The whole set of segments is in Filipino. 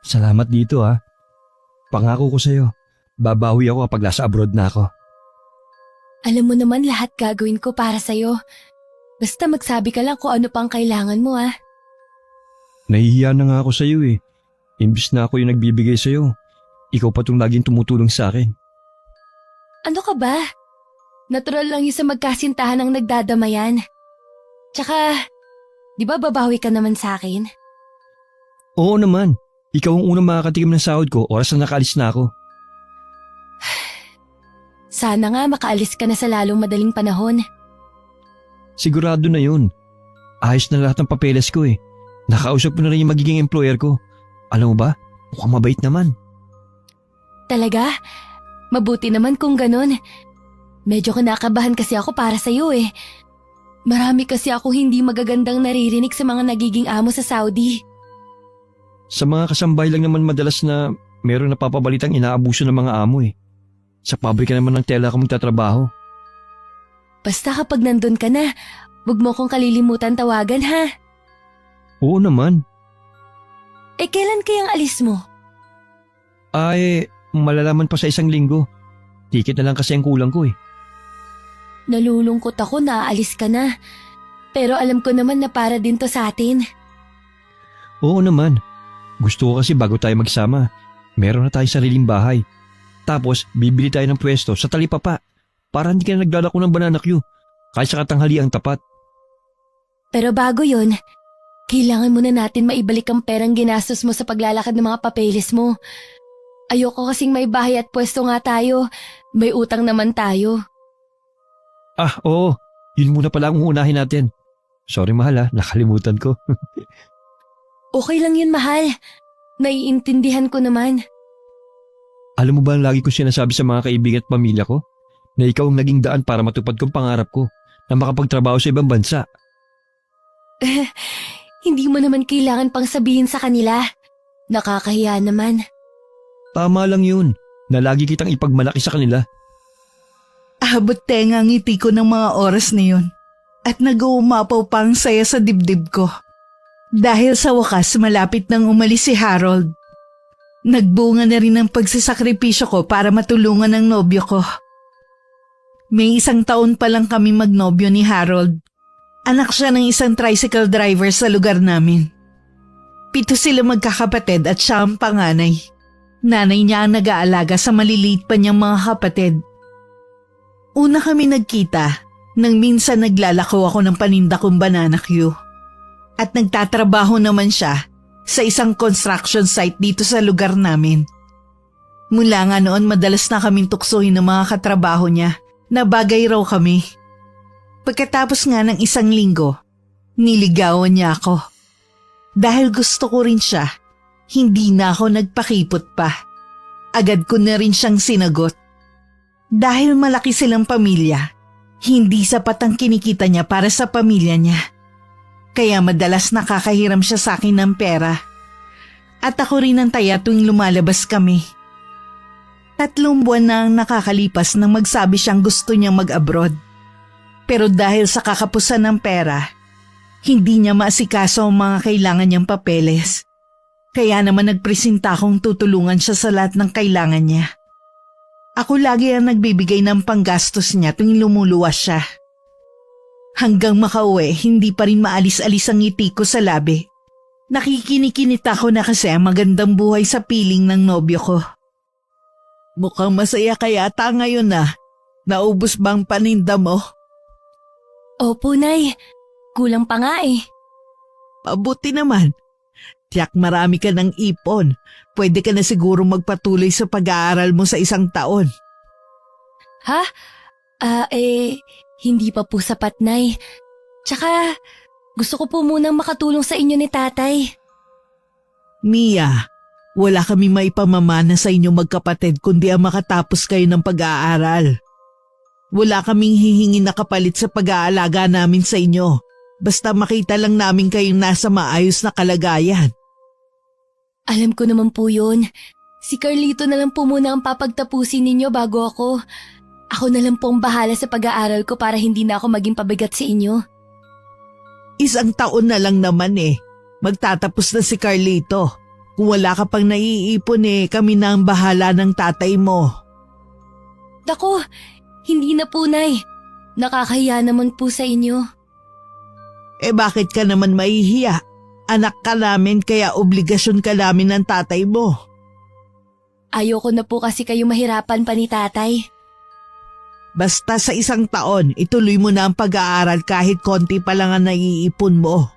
Salamat dito ha. Pangako ko sa'yo, babawi ako kapag nasa abroad na ako. Alam mo naman lahat gagawin ko para sa'yo. Basta magsabi ka lang kung ano pang kailangan mo ah. Nahihiya na nga ako sa'yo eh. Imbis na ako yung nagbibigay sa'yo, ikaw pa itong laging tumutulong sa akin. Ano ka ba? Natural lang yun sa magkasintahan ang nagdadamayan. Tsaka, di ba babawi ka naman sa akin? Oo naman, ikaw ang unang makakatikim ng sahod ko oras na nakaalis na ako. Sana nga makaalis ka na sa lalong madaling panahon. Sigurado na yun. Ayos na lahat ng papeles ko eh. Nakausap ko na rin yung magiging employer ko. Alam mo ba, mukhang mabait naman. Talaga? Mabuti naman kung ganun. Medyo kinakabahan kasi ako para sa'yo eh. Marami kasi ako hindi magagandang naririnig sa mga nagiging amo sa Saudi. Sa mga kasambay lang naman madalas na meron napapabalitang inaabuso ng mga amo eh. Sa pabrika naman ng tela ako magtatrabaho. Basta kapag nandun ka na, huwag mo kong kalilimutan tawagan ha. Oo naman. Eh kailan kayang alis mo? Ay, malalaman pa sa 1 linggo. Ticket na lang kasi ang kulang ko eh. Nalulungkot ako na aalis ka na. Pero alam ko naman na para din to sa atin. Oo naman. Gusto ko kasi bago tayo magsama, meron na tayong sariling bahay. Tapos bibili tayo ng pwesto sa talipapa para hindi ka na naglalako ng banana queue kahit sa katanghali ang tapat. Pero bago yon, kailangan muna natin maibalik ang perang ginastos mo sa paglalakad ng mga papeles mo. Ayoko kasing may bahay at pwesto nga tayo. May utang naman tayo. Ah, oo. Yun muna pala ang uunahin natin. Sorry mahal nakalimutan ko. Okay lang yun, mahal. Naiintindihan ko naman. Alam mo ba ang lagi ko sinasabi sa mga kaibigan at pamilya ko? Na ikaw ang naging daan para matupad kong pangarap ko na makapagtrabaho sa ibang bansa. Hindi mo naman kailangan pang sabihin sa kanila. Nakakahiya naman. Tama lang yun, na lagi kitang ipagmalaki sa kanila. Abot tenga ang ngiti ko ng mga oras na yun at nag-uumapaw pa ang saya sa dibdib ko. Dahil sa wakas malapit nang umalis si Harold. Nagbunga na rin ang pagsasakripisyo ko para matulungan ang nobyo ko. May 1 taon pa lang kami magnobyo ni Harold. Anak siya ng isang tricycle driver sa lugar namin. 7 sila magkakapatid at siya ang panganay. Nanay niya ang nag-aalaga sa maliliit pa niyang mga kapatid. Una kami nagkita nang minsan naglalako ako ng paninda kong banana queue. At nagtatrabaho naman siya sa isang construction site dito sa lugar namin. Mula nga noon madalas na kaming tuksohin ng mga katrabaho niya na bagay raw kami. Pagkatapos nga ng 1 linggo, niligawan niya ako. Dahil gusto ko rin siya, hindi na ako nagpakipot pa. Agad ko na rin siyang sinagot. Dahil malaki silang pamilya, hindi sapat ang kinikita niya para sa pamilya niya. Kaya madalas nakakahiram siya sa akin ng pera. At ako rin ang taya tuwing lumalabas kami. 3 buwan na ang nakakalipas nang magsabi siyang gusto niyang mag-abroad. Pero dahil sa kakapusan ng pera, hindi niya maasikaso ang mga kailangan niyang papeles. Kaya naman nagpresenta akong tutulungan siya sa lahat ng kailangan niya. Ako lagi ang nagbibigay ng panggastos niya tuwing lumuluwas siya. Hanggang makauwi, hindi pa rin maalis-alis ang ngiti ko sa labi. Nakikinikinit ako na kasi ang magandang buhay sa piling ng nobyo ko. Mukhang masaya kaya ata ngayon na. Naubos bang paninda mo? Opo, Nay. Kulang pa nga eh. Mabuti naman. Tiyak marami ka ng ipon. Pwede ka na siguro magpatuloy sa pag-aaral mo sa 1 taon. Ha? Hindi pa po sapat, Nay. Tsaka, gusto ko po munang makatulong sa inyo ni Tatay. Mia, wala kami maipamamana sa inyo magkapatid kundi ang makatapos kayo ng pag-aaral. Wala kaming hihingi na kapalit sa pag-aalaga namin sa inyo. Basta makita lang namin kayong nasa maayos na kalagayan. Alam ko naman po yun. Si Carlito na lang po muna ang papagtapusin ninyo bago ako. Ako na lang po ang bahala sa pag-aaral ko para hindi na ako maging pabigat sa inyo. 1 taon na lang naman eh. Magtatapos na si Carlito. Kung wala ka pang naiipon kami na ang bahala ng tatay mo. Dako, hindi na po, Nay. Nakakahiya naman po sa inyo. Bakit ka naman mahihiya? Anak ka namin kaya obligasyon ka namin ng tatay mo. Ayoko na po kasi kayo mahirapan pa ni tatay. Basta sa 1 taon, ituloy mo na ang pag-aaral kahit konti pa lang ang naiipon mo.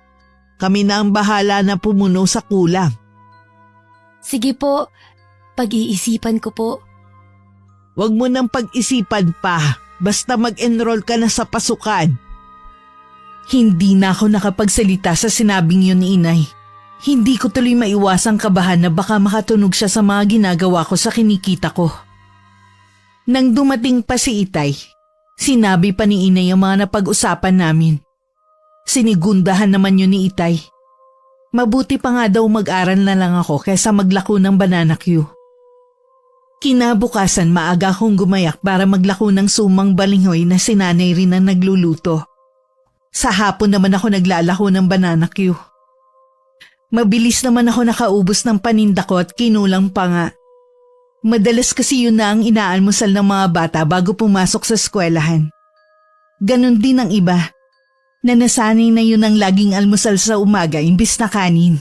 Kami na ang bahala na pumuno sa kulang. Sige po, pag-iisipan ko po. Huwag mo nang pag-isipan pa, basta mag-enroll ka na sa pasukan. Hindi na ako nakapagsalita sa sinabing yun ni Inay. Hindi ko tuloy maiwasang kabahan na baka makatunog siya sa mga ginagawa ko sa kinikita ko. Nang dumating pa si Itay, sinabi pa ni Inay ang mga napag-usapan namin. Sinigundahan naman yun ni Itay. Mabuti pa nga daw mag-aral na lang ako kaysa maglako ng banana Q. Kinabukasan maaga akong gumayak para maglako ng sumang balinghoy na si nanay rin ang nagluluto. Sa hapon naman ako naglalako ng banana Q. Mabilis naman ako nakaubos ng paninda ko at kinulang pa nga. Madalas kasi yun na ang inaalmusal ng mga bata bago pumasok sa eskwelahan. Ganon din ang iba, na nasanay na yun ang laging almusal sa umaga imbis na kanin.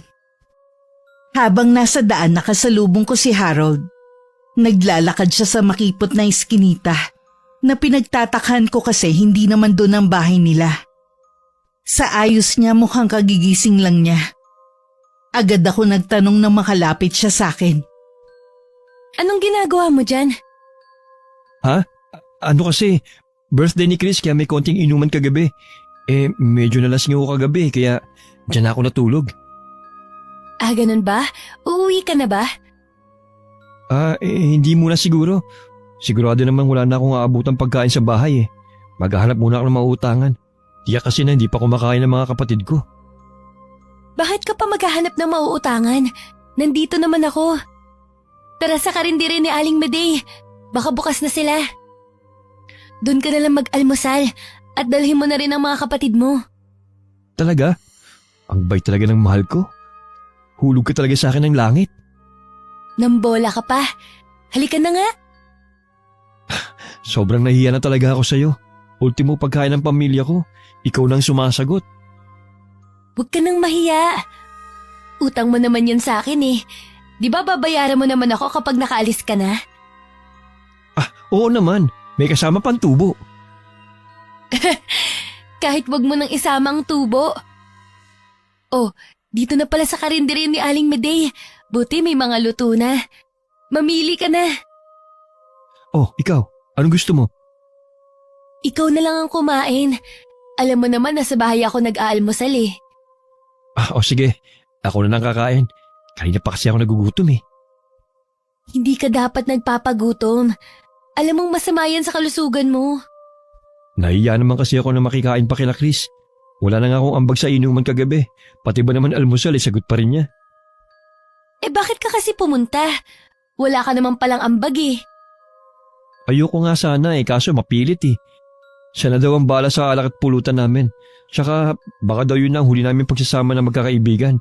Habang nasa daan nakasalubong ko si Harold, naglalakad siya sa makipot na iskinita na pinagtatakhan ko kasi hindi naman doon ang bahay nila. Sa ayos niya mukhang kagigising lang niya. Agad ako nagtanong na makalapit siya sa akin. Anong ginagawa mo dyan? Ha? Ano kasi, birthday ni Chris kaya may konting inuman kagabi. Medyo nalasing ako kagabi kaya dyan ako natulog. Ganun ba? Uuwi ka na ba? Hindi muna siguro. Sigurado naman wala na akong aabutang pagkain sa bahay. Maghahanap muna ako ng mauutangan. Tiyak kasi na hindi pa kumakain ng mga kapatid ko. Bakit ka pa maghahanap ng mauutangan? Nandito naman ako. Tara sa karindire ni Aling Medey. Baka bukas na sila. Doon ka na lang mag-almusal at dalhin mo na rin ang mga kapatid mo. Talaga? Ang bait talaga ng mahal ko. Hulog ka talaga sa akin ng langit. Nambola ka pa. Halika na nga. Sobrang nahiya na talaga ako sa'yo. Ultimo pagkain ng pamilya ko. Ikaw nang sumasagot. Huwag ka nang mahiya. Utang mo naman yun sa akin eh. Di ba babayaran mo naman ako kapag nakaalis ka na? Oo naman. May kasama pang tubo. Kahit wag mo nang isama ang tubo. Oh, dito na pala sa karindere ni Aling Medey. Buti may mga luto na. Mamili ka na. Oh, ikaw. Anong gusto mo? Ikaw na lang ang kumain. Alam mo naman na sa bahay ako nag-aalmusal eh. Sige. Ako na nang kakain. Kanina pa kasi ako nagugutom eh. Hindi ka dapat nagpapagutom. Alam mong masama yan sa kalusugan mo. Nahiya naman kasi ako na makikain pa kila Chris. Wala na nga akong ambag sa inuman kagabi. Pati ba naman almusal sagot pa rin niya. Bakit ka kasi pumunta? Wala ka naman palang ambag eh. Ayoko nga sana kaso mapilit eh. Siya na daw ang bala sa alak at pulutan namin. Tsaka baka daw yun na ang huli namin pagsasama na magkakaibigan.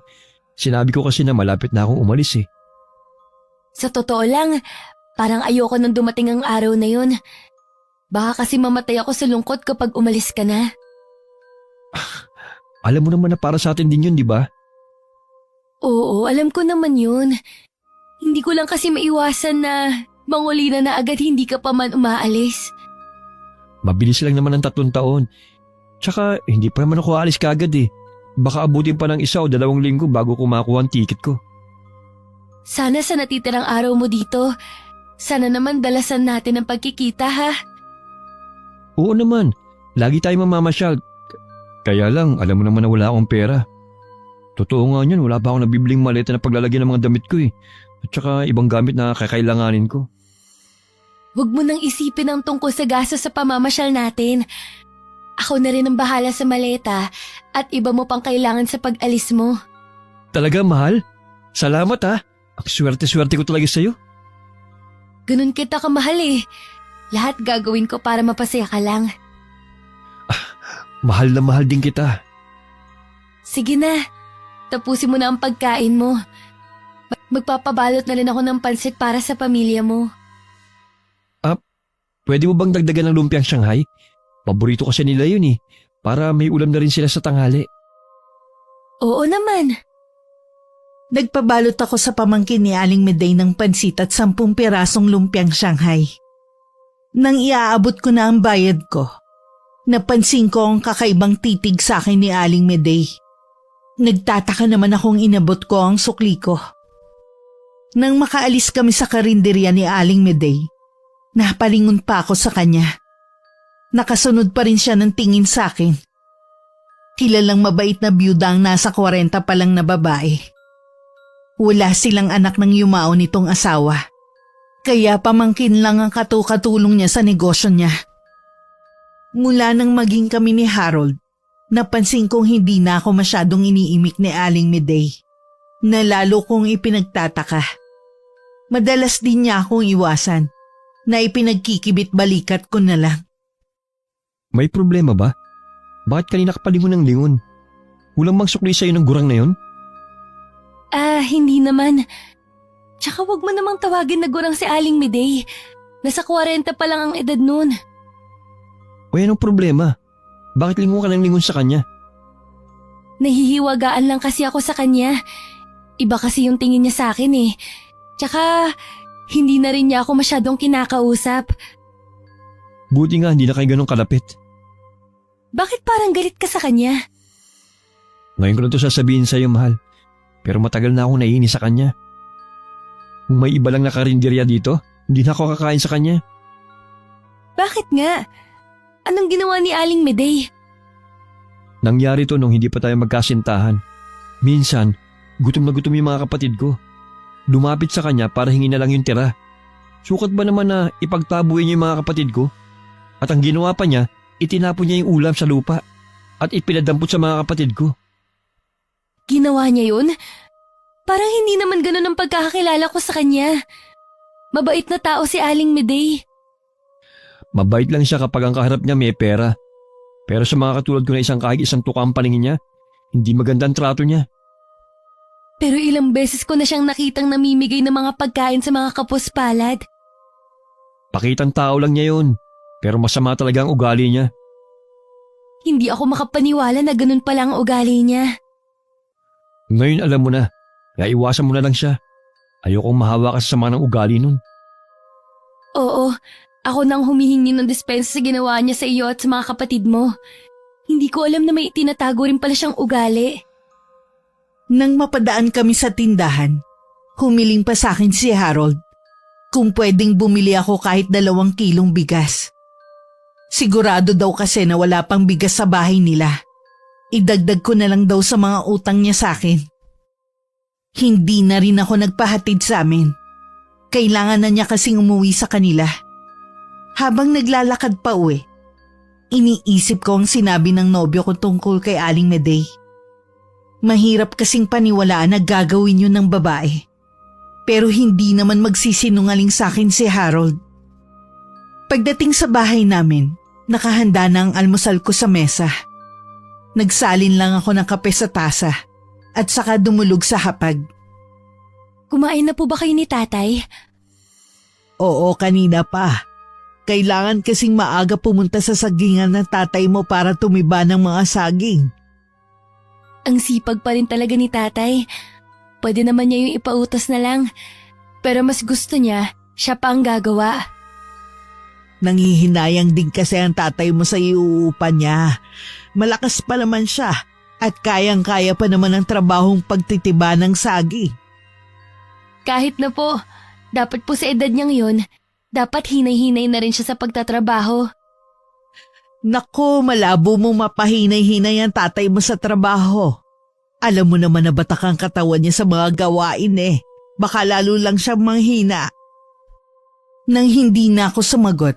Sinabi ko kasi na malapit na akong umalis eh. Sa totoo lang, parang ayoko nang dumating ang araw na yun. Baka kasi mamatay ako sa lungkot kapag umalis ka na. Alam mo naman na para sa atin din yun, di ba? Oo, alam ko naman yun. Hindi ko lang kasi maiwasan na mangulina na agad hindi ka pa man umaalis. Mabilis lang naman ang 3 taon. Tsaka hindi pa naman ako aalis kaagad eh. Baka abutin pa ng 1 o 2 linggo bago ko makuha ang ticket ko. Sana sa natitirang araw mo dito, sana naman dalasan natin ang pagkikita ha. Oo naman, lagi tayo mamamasyal. Kaya lang, alam mo naman na wala akong pera. Totoo nga yun, wala pa akong nabibling maleta na paglalagyan ng mga damit ko eh. At saka ibang gamit na kakailanganin ko. Huwag mo nang isipin ang tungkol sa gastos sa pamamasyal natin. Ako na rin ang bahala sa maleta at iba mo pang kailangan sa pag-alis mo. Talaga, mahal? Salamat ha. Ang swerte-swerte ko talaga sa'yo. Ganun kita kamahal eh. Lahat gagawin ko para mapasaya ka lang. Mahal na mahal din kita. Sige na, tapusin mo na ang pagkain mo. Magpapabalot na rin ako ng pansit para sa pamilya mo. Pwede mo bang dagdagan ng lumpiang Shanghai? Paborito kasi nila yun para may ulam na rin sila sa tanghali. Oo naman. Nagpabalot ako sa pamangkin ni Aling Meday ng pansit at 10 pirasong lumpiang Shanghai. Nang iaabot ko na ang bayad ko, napansin ko ang kakaibang titig sa akin ni Aling Meday. Nagtataka naman akong inabot ko ang sukli ko. Nang makaalis kami sa karinderya ni Aling Meday, napalingon pa ako sa kanya. Nakasunod pa rin siya ng tingin sa akin. Kilalang mabait na byuda ang nasa 40 pa lang na babae. Wala silang anak ng yumao nitong asawa. Kaya pamangkin lang ang katulong niya sa negosyo niya. Mula nang maging kami ni Harold, napansin kong hindi na ako masyadong iniimik ni Aling Meday, na lalo kong ipinagtataka. Madalas din niya akong iwasan, na ipinagkikibit balikat ko na lang. May problema ba? Bakit kanina ka palingon ng lingon? Walang magsukli sa'yo ng gurang na yun? Hindi naman. Tsaka wag mo namang tawagin na gurang si Aling Meday. Nasa 40 pa lang ang edad nun. O anong problema? Bakit lingon ka ng lingon sa kanya? Nahihiwagaan lang kasi ako sa kanya. Iba kasi yung tingin niya sa akin eh. Tsaka, hindi na rin niya ako masyadong kinakausap. Buti nga hindi na kayo ganun kalapit. Bakit parang galit ka sa kanya? Ngayon ko na ito sasabihin sa'yo, mahal. Pero matagal na akong naiinis sa kanya. Kung may iba lang na karinderya dito, hindi na ako kakain sa kanya. Bakit nga? Anong ginawa ni Aling Meday? Nangyari to nung hindi pa tayo magkasintahan. Minsan, gutom na gutom yung mga kapatid ko. Lumapit sa kanya para hingin na lang yung tira. Sukat ba naman na ipagtabuhin niya yung mga kapatid ko? At ang ginawa pa niya, itinapon niya yung ulam sa lupa at ipinadampot sa mga kapatid ko. Ginawa niya yun? Parang hindi naman ganun ang pagkakakilala ko sa kanya. Mabait na tao si Aling Meday. Mabait lang siya kapag ang kaharap niya may pera. Pero sa mga katulad ko na isang tuka ang paningin niya, hindi magandang trato niya. Pero ilang beses ko na siyang nakitang namimigay ng mga pagkain sa mga kapuspalad. Pakitang tao lang niya yun, pero masama talaga ang ugali niya. Hindi ako makapaniwala na ganun pala ang ugali niya. Ngayon alam mo na, kaya iwasan mo na lang siya. Ayokong mahawa ka sa sama ng ugali nun. Oo, ako nang humihingi ng dispensa sa ginawa niya sa iyo at sa mga kapatid mo. Hindi ko alam na may itinatago rin pala siyang ugali. Nang mapadaan kami sa tindahan, humiling pa sa akin si Harold kung pwedeng bumili ako kahit 2 kilong bigas. Sigurado daw kasi na wala pang bigas sa bahay nila. Idagdag ko na lang daw sa mga utang niya sa akin. Hindi na rin ako nagpahatid sa amin. Kailangan na niya kasing umuwi sa kanila. Habang naglalakad pa uwi, iniisip ko ang sinabi ng nobyo ko tungkol kay Aling Meday. Mahirap kasing paniwalaan na gagawin yun ng babae. Pero hindi naman magsisinungaling sa akin si Harold. Pagdating sa bahay namin, nakahanda na ang almusal ko sa mesa. Nagsalin lang ako ng kape sa tasa at saka dumulog sa hapag. Kumain na po ba kayo ni tatay? Oo, kanina pa. Kailangan kasing maaga pumunta sa sagingan ng tatay mo para tumiba ng mga saging. Ang sipag pa rin talaga ni tatay. Pwede naman niya yung ipautos na lang. Pero mas gusto niya, siya pa ang gagawa. Nanghihinayang din kasi ang tatay mo sa iuupa niya. Malakas pa naman siya at kayang-kaya pa naman ang trabahong pagtitiba ng saging. Kahit na po, dapat po sa edad niyang yun, dapat hinay-hinay na rin siya sa pagtatrabaho. Naku, malabo mong mapahinay-hinay ang tatay mo sa trabaho. Alam mo naman na batak ang katawan niya sa mga gawain eh. Baka lalo lang siyang manghina. Nang hindi na ako sumagot,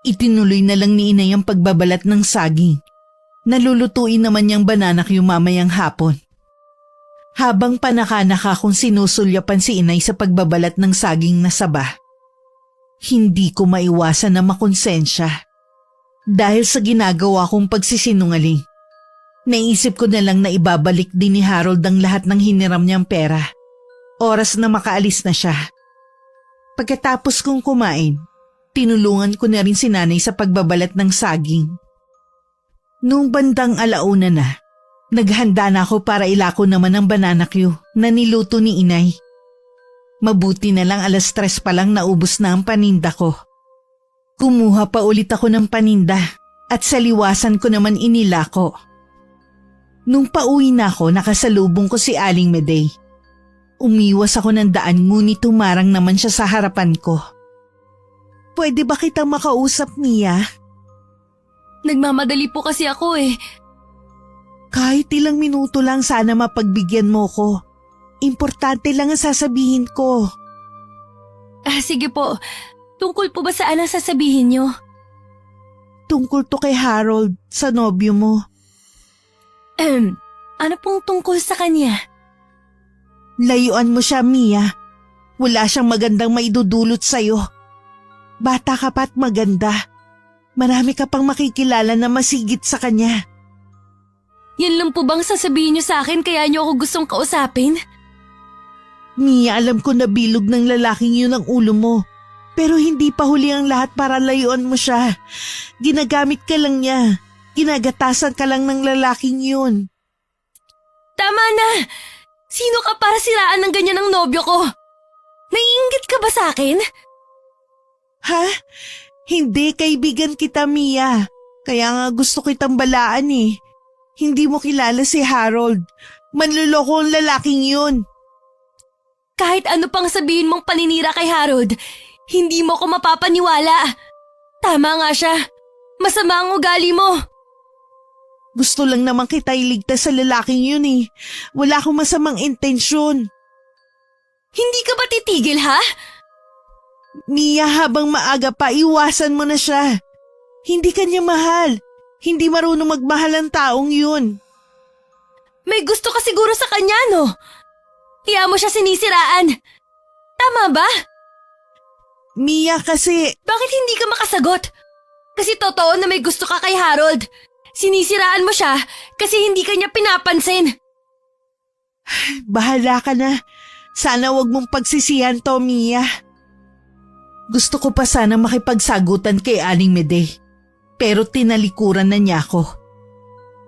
itinuloy na lang ni inay ang pagbabalat ng saging. Nalulutuin naman niyang bananak yung mamayang hapon. Habang panaka-naka kong sinusulyapan si inay sa pagbabalat ng saging na saba, hindi ko maiwasan na makonsensya. Dahil sa ginagawa kong pagsisinungaling, naisip ko na lang na ibabalik din ni Harold ang lahat ng hiniram niyang pera Oras na makaalis na siya. Pagkatapos kong kumain, tinulungan ko na rin si nanay sa pagbabalat ng saging. Noong bandang alauna na, naghanda na ako para ilako naman ang banana Q na niluto ni inay. Mabuti na lang 3:00 pa lang naubos na ang paninda ko. Kumuha pa ulit ako ng paninda at sa liwasan ko naman inilako. Nung pauwi na ako, nakasalubong ko si Aling Medey. Umiwas ako ng daan ngunit tumarang naman siya sa harapan ko. Pwede ba kitang makausap, Mia? Nagmamadali po kasi ako eh. Kahit ilang minuto lang sana mapagbigyan mo ko. Importante lang ang sasabihin ko. Sige po. Tungkol po ba saan ang sasabihin niyo? Tungkol to kay Harold, sa nobyo mo. Ano pong tungkol sa kanya? Layuan mo siya, Mia. Wala siyang magandang maidudulot sa'yo. Bata ka pa't maganda. Marami ka pang makikilala na masigit sa kanya. Yan lang po bang sasabihin niyo sa akin kaya niyo ako gustong kausapin? Mia, alam ko na bilog ng lalaking yun ang ulo mo. Pero hindi pa huli ang lahat para layuan mo siya. Ginagamit ka lang niya. Ginagatasan ka lang ng lalaking yun. Tama na! Sino ka para siraan ng ganyan ng nobyo ko? Naiinggit ka ba sa akin? Ha? Hindi, kaibigan kita, Mia. Kaya nga gusto kitang balaan eh. Hindi mo kilala si Harold. Manluloko ang lalaking yun. Kahit ano pang sabihin mong paninira kay Harold, hindi mo ko mapapaniwala. Tama nga siya. Masama ang ugali mo. Gusto lang naman kita iligtas sa lalaking yun eh. Wala akong masamang intensyon. Hindi ka ba titigil, ha? Mia, habang maaga pa, iwasan mo na siya. Hindi kanya mahal. Hindi marunong magmahal ang taong yun. May gusto ka siguro sa kanya, no? Kaya mo siya sinisiraan. Tama ba? Mia, kasi... Bakit hindi ka makasagot? Kasi totoo na may gusto ka kay Harold. Sinisiraan mo siya kasi hindi ka niya pinapansin. Bahala ka na. Sana wag mong pagsisihan to, Mia. Gusto ko pa sana makipagsagutan kay Aling Medey. Pero tinalikuran na niya ako.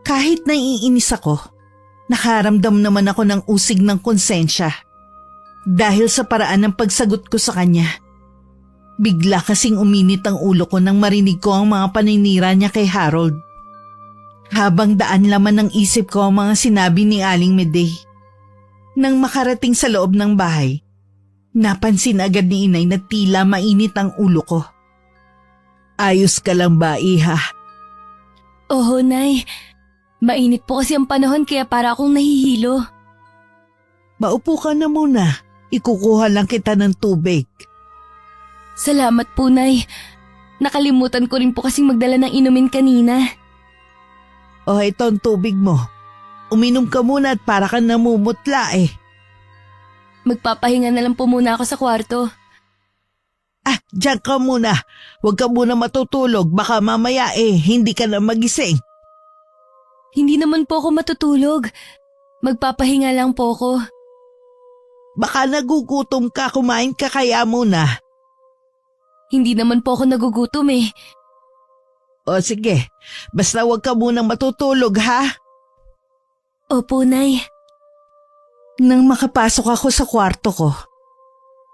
Kahit naiinis ako, nakaramdam naman ako ng usig ng konsensya. Dahil sa paraan ng pagsagot ko sa kanya. Bigla kasing uminit ang ulo ko nang marinig ko ang mga paninira niya kay Harold. Habang daan laman ng isip ko ang mga sinabi ni Aling Medey. Nang makarating sa loob ng bahay, napansin agad ni inay na tila mainit ang ulo ko. Ayos ka lang ba, iha? Oo, Nay. Mainit po kasi ang panahon kaya para akong nahihilo. Maupo ka na muna. Ikukuha lang kita ng tubig. Salamat po, Nay. Nakalimutan ko rin po kasing magdala ng inumin kanina. O ito ang tubig mo. Uminom ka muna at para ka namumutla eh. Magpapahinga na lang po muna ako sa kwarto. Diyan ka muna. Huwag ka muna matutulog. Baka mamaya hindi ka na magising. Hindi naman po ako matutulog. Magpapahinga lang po ako. Baka nagugutom ka, kumain ka kaya muna. Hindi naman po ako nagugutom eh. O sige, basta huwag ka munang matutulog ha. Opo, Nay. Nang makapasok ako sa kwarto ko,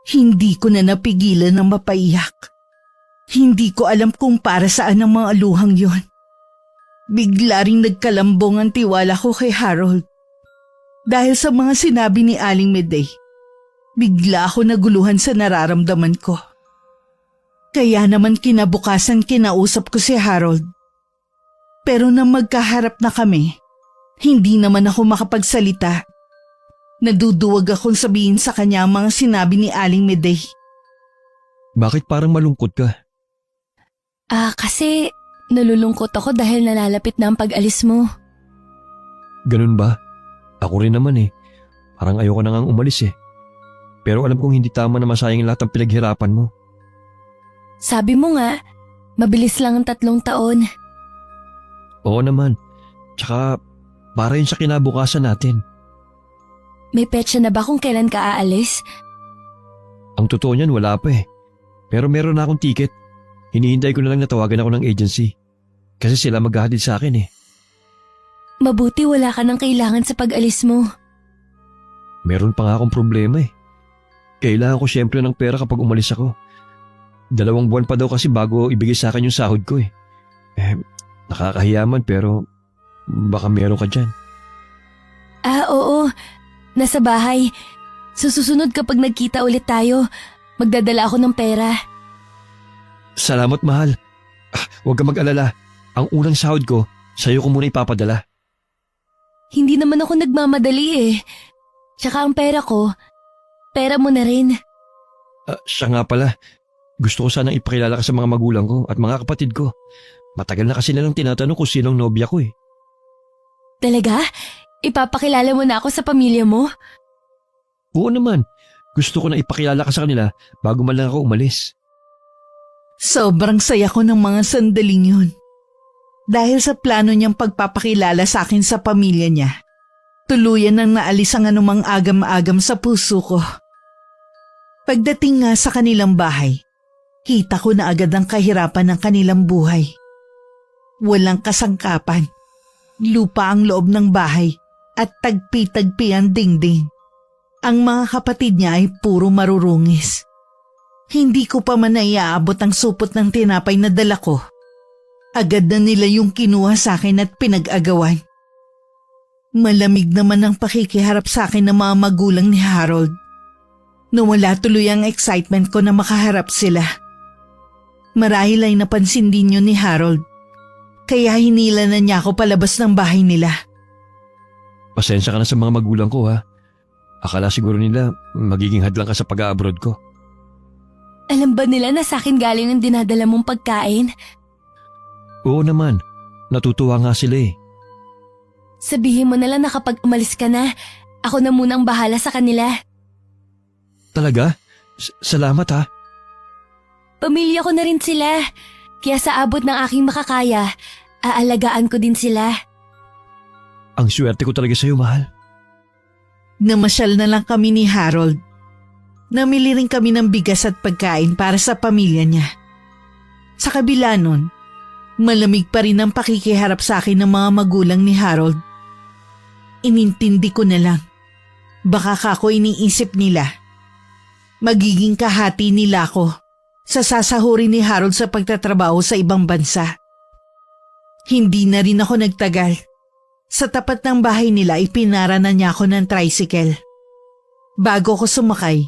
hindi ko na napigilan ng mapaiyak. Hindi ko alam kung para saan ang mga luhang yon. Bigla ring nagkalambong ang tiwala ko kay Harold. Dahil sa mga sinabi ni Aling Medey, bigla ako naguluhan sa nararamdaman ko. Kaya naman kinabukasan kinausap ko si Harold. Pero nang magkaharap na kami, hindi naman ako makapagsalita. Naduduwag akong sabihin sa kanya ang mga sinabi ni Aling Medey. Bakit parang malungkot ka? Kasi nalulungkot ako dahil nalalapit na ang pag-alis mo. Ganun ba? Ako rin naman eh. Parang ayoko na ngang umalis eh. Pero alam kong hindi tama na masayang lahat ng pinaghirapan mo. Sabi mo nga, mabilis lang ang 3 taon. Oo naman. Tsaka para yun sa kinabukasan natin. May petsa na ba kung kailan ka aalis? Ang totoo niyan wala pa eh. Pero meron na akong ticket. Hinihintay ko na lang na tawagan ako ng agency. Kasi sila maghahatid sa akin eh. Mabuti wala ka nang kailangan sa pag-alis mo. Meron pa nga akong problema eh. Kailangan ko syempre ng pera kapag umalis ako. 2 buwan pa daw kasi bago ibigay sa akin yung sahod ko eh. Nakakahiyaman pero baka meron ka dyan. Oo. Nasa bahay. Susunod kapag nagkita ulit tayo, magdadala ako ng pera. Salamat mahal. Huwag ka mag-alala. Ang unang sahod ko, sa'yo ko muna ipapadala. Hindi naman ako nagmamadali eh. Tsaka ang pera ko, pera mo na rin. Siya nga pala. Gusto ko sanang ipakilala ka sa mga magulang ko at mga kapatid ko. Matagal na kasi nilang tinatanong kung sinong nobya ko eh. Talaga? Ipapakilala mo na ako sa pamilya mo? Oo naman. Gusto ko na ipakilala ka sa kanila bago man lang ako umalis. Sobrang saya ko ng mga sandaling yun. Dahil sa plano niyang pagpapakilala sa akin sa pamilya niya, tuluyan nang naalis ang anumang agam-agam sa puso ko. Pagdating nga sa kanilang bahay, kita ko na agad ang kahirapan ng kanilang buhay. Walang kasangkapan, lupa ang loob ng bahay at tagpi-tagpi ang dingding. Ang mga kapatid niya ay puro marurungis. Hindi ko pa man naiaabot ang supot ng tinapay na dala ko. Agad na nila yung kinuha sa akin at pinag-agawan. Malamig naman ang pakikiharap sa akin ng mga magulang ni Harold. Nawala tuloy ang excitement ko na makaharap sila. Marahil ay napansin din yun ni Harold. Kaya hinila na niya ako palabas ng bahay nila. Pasensya ka na sa mga magulang ko ha. Akala siguro nila magiging hadlang ka sa pag-abroad ko. Alam ba nila na sa akin galing ang dinadala mong pagkain? Oo naman. Natutuwa nga sila eh. Sabihin mo na lang na kapag umalis ka na, ako na munang bahala sa kanila. Talaga? Salamat ha. Pamilya ko na rin sila. Kaya sa abot ng aking makakaya, aalagaan ko din sila. Ang swerte ko talaga sa'yo, mahal. Namasyal na lang kami ni Harold. Namili rin kami ng bigas at pagkain para sa pamilya niya. Sa kabila nun, malamig pa rin ang pakikiharap sa akin ng mga magulang ni Harold. Inintindi ko na lang. Baka kako iniisip nila. Magiging kahati nila ako sa sasahurin ni Harold sa pagtatrabaho sa ibang bansa. Hindi na rin ako nagtagal. Sa tapat ng bahay nila ipinara na niya ako ng tricycle. Bago ko sumakay,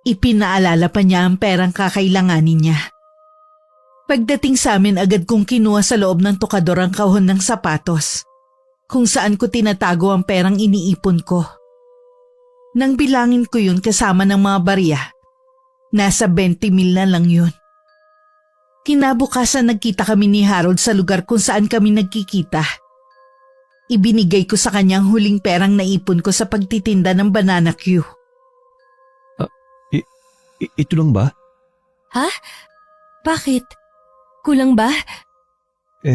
ipinaalala pa niya ang perang kakailanganin niya. Pagdating sa amin agad kong kinuha sa loob ng tukador ang kahon ng sapatos, kung saan ko tinatago ang perang iniipon ko. Nang bilangin ko yun kasama ng mga barya, nasa 20,000 na lang yun. Kinabukasan nagkita kami ni Harold sa lugar kung saan kami nagkikita. Ibinigay ko sa kanya ang huling perang naipon ko sa pagtitinda ng banana Q. Ito lang ba? Ha? Bakit? Kulang ba?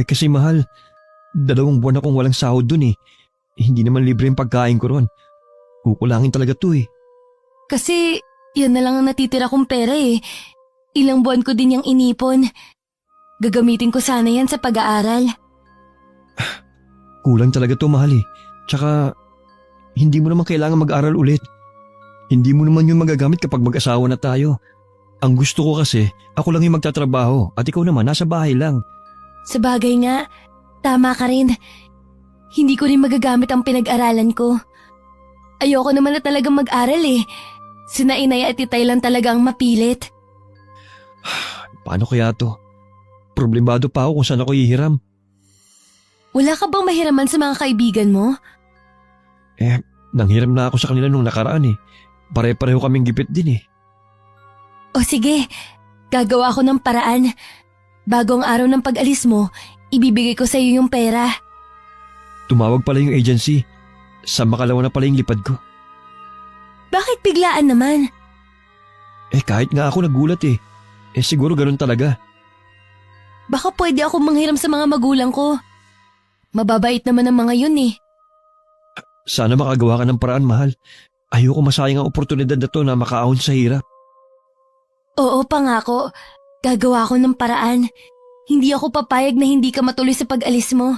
Kasi mahal, 2 buwan akong walang sahod dun eh. Hindi naman libre yung pagkain ko ron. Kukulangin talaga to eh. Kasi yan na lang ang natitira kong pera eh. Ilang buwan ko din yung inipon. Gagamitin ko sana yan sa pag-aaral. Kulang talaga to mahal eh. Tsaka, hindi mo naman kailangan mag-aral ulit. Hindi mo naman yun magagamit kapag mag-asawa na tayo. Ang gusto ko kasi, ako lang yung magtatrabaho at ikaw naman nasa bahay lang. Sa bagay nga, tama ka rin. Hindi ko rin magagamit ang pinag-aralan ko. Ayoko naman na talagang mag-aral eh. Sina inay at itay lang talaga ang mapilit. Paano kaya to? Problemado pa ako kung saan ako hihiram. Wala ka bang mahiraman sa mga kaibigan mo? Nanghiram na ako sa kanila nung nakaraan eh. Pare-pareho kaming gipit din eh. O sige, gagawa ko ng paraan. Bagong araw ng pag-alis mo, ibibigay ko sa iyo yung pera. Tumawag pala yung agency. Sa makalawa na pala yung lipad ko. Bakit biglaan naman? Kahit nga ako nagulat eh. Siguro ganun talaga. Baka pwede ako manghiram sa mga magulang ko. Mababait naman ang mga yun eh. Sana makagawa ka ng paraan, mahal. Ayoko masayang ang oportunidad na to na makaahon sa hirap. Oo, pangako. Gagawa ko ng paraan. Hindi ako papayag na hindi ka matuloy sa pag-alis mo.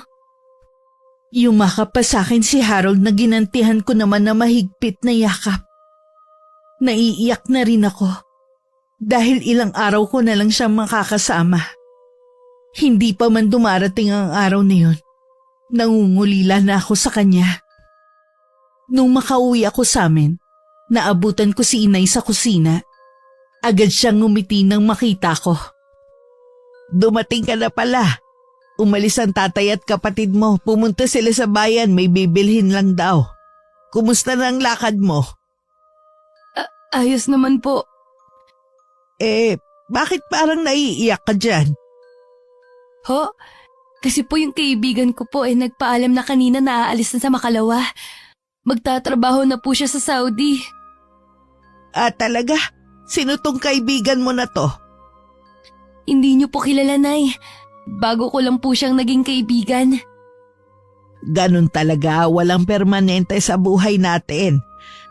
Yumakap pa sa akin si Harold na ginantihan ko naman na mahigpit na yakap. Naiiyak na rin ako dahil ilang araw ko na lang siya makakasama. Hindi pa man dumarating ang araw na yun, nangungulila na ako sa kanya. Nung makauwi ako sa amin, naabutan ko si inay sa kusina. Agad siyang ngumiti nang makita ko. Dumating ka na pala. Umalis ang tatay at kapatid mo. Pumunta sila sa bayan, may bibilhin lang daw. Kumusta na ang lakad mo? Ayos naman po. Bakit parang naiiyak ka dyan? Ho? Kasi po yung kaibigan ko po nagpaalam na kanina na aalis na sa Makalawa. Magtatrabaho na po siya sa Saudi. Talaga? Sino tong kaibigan mo na to? Hindi niyo po kilala, Nay. Bago ko lang po siyang naging kaibigan. Ganun talaga, walang permanente sa buhay natin.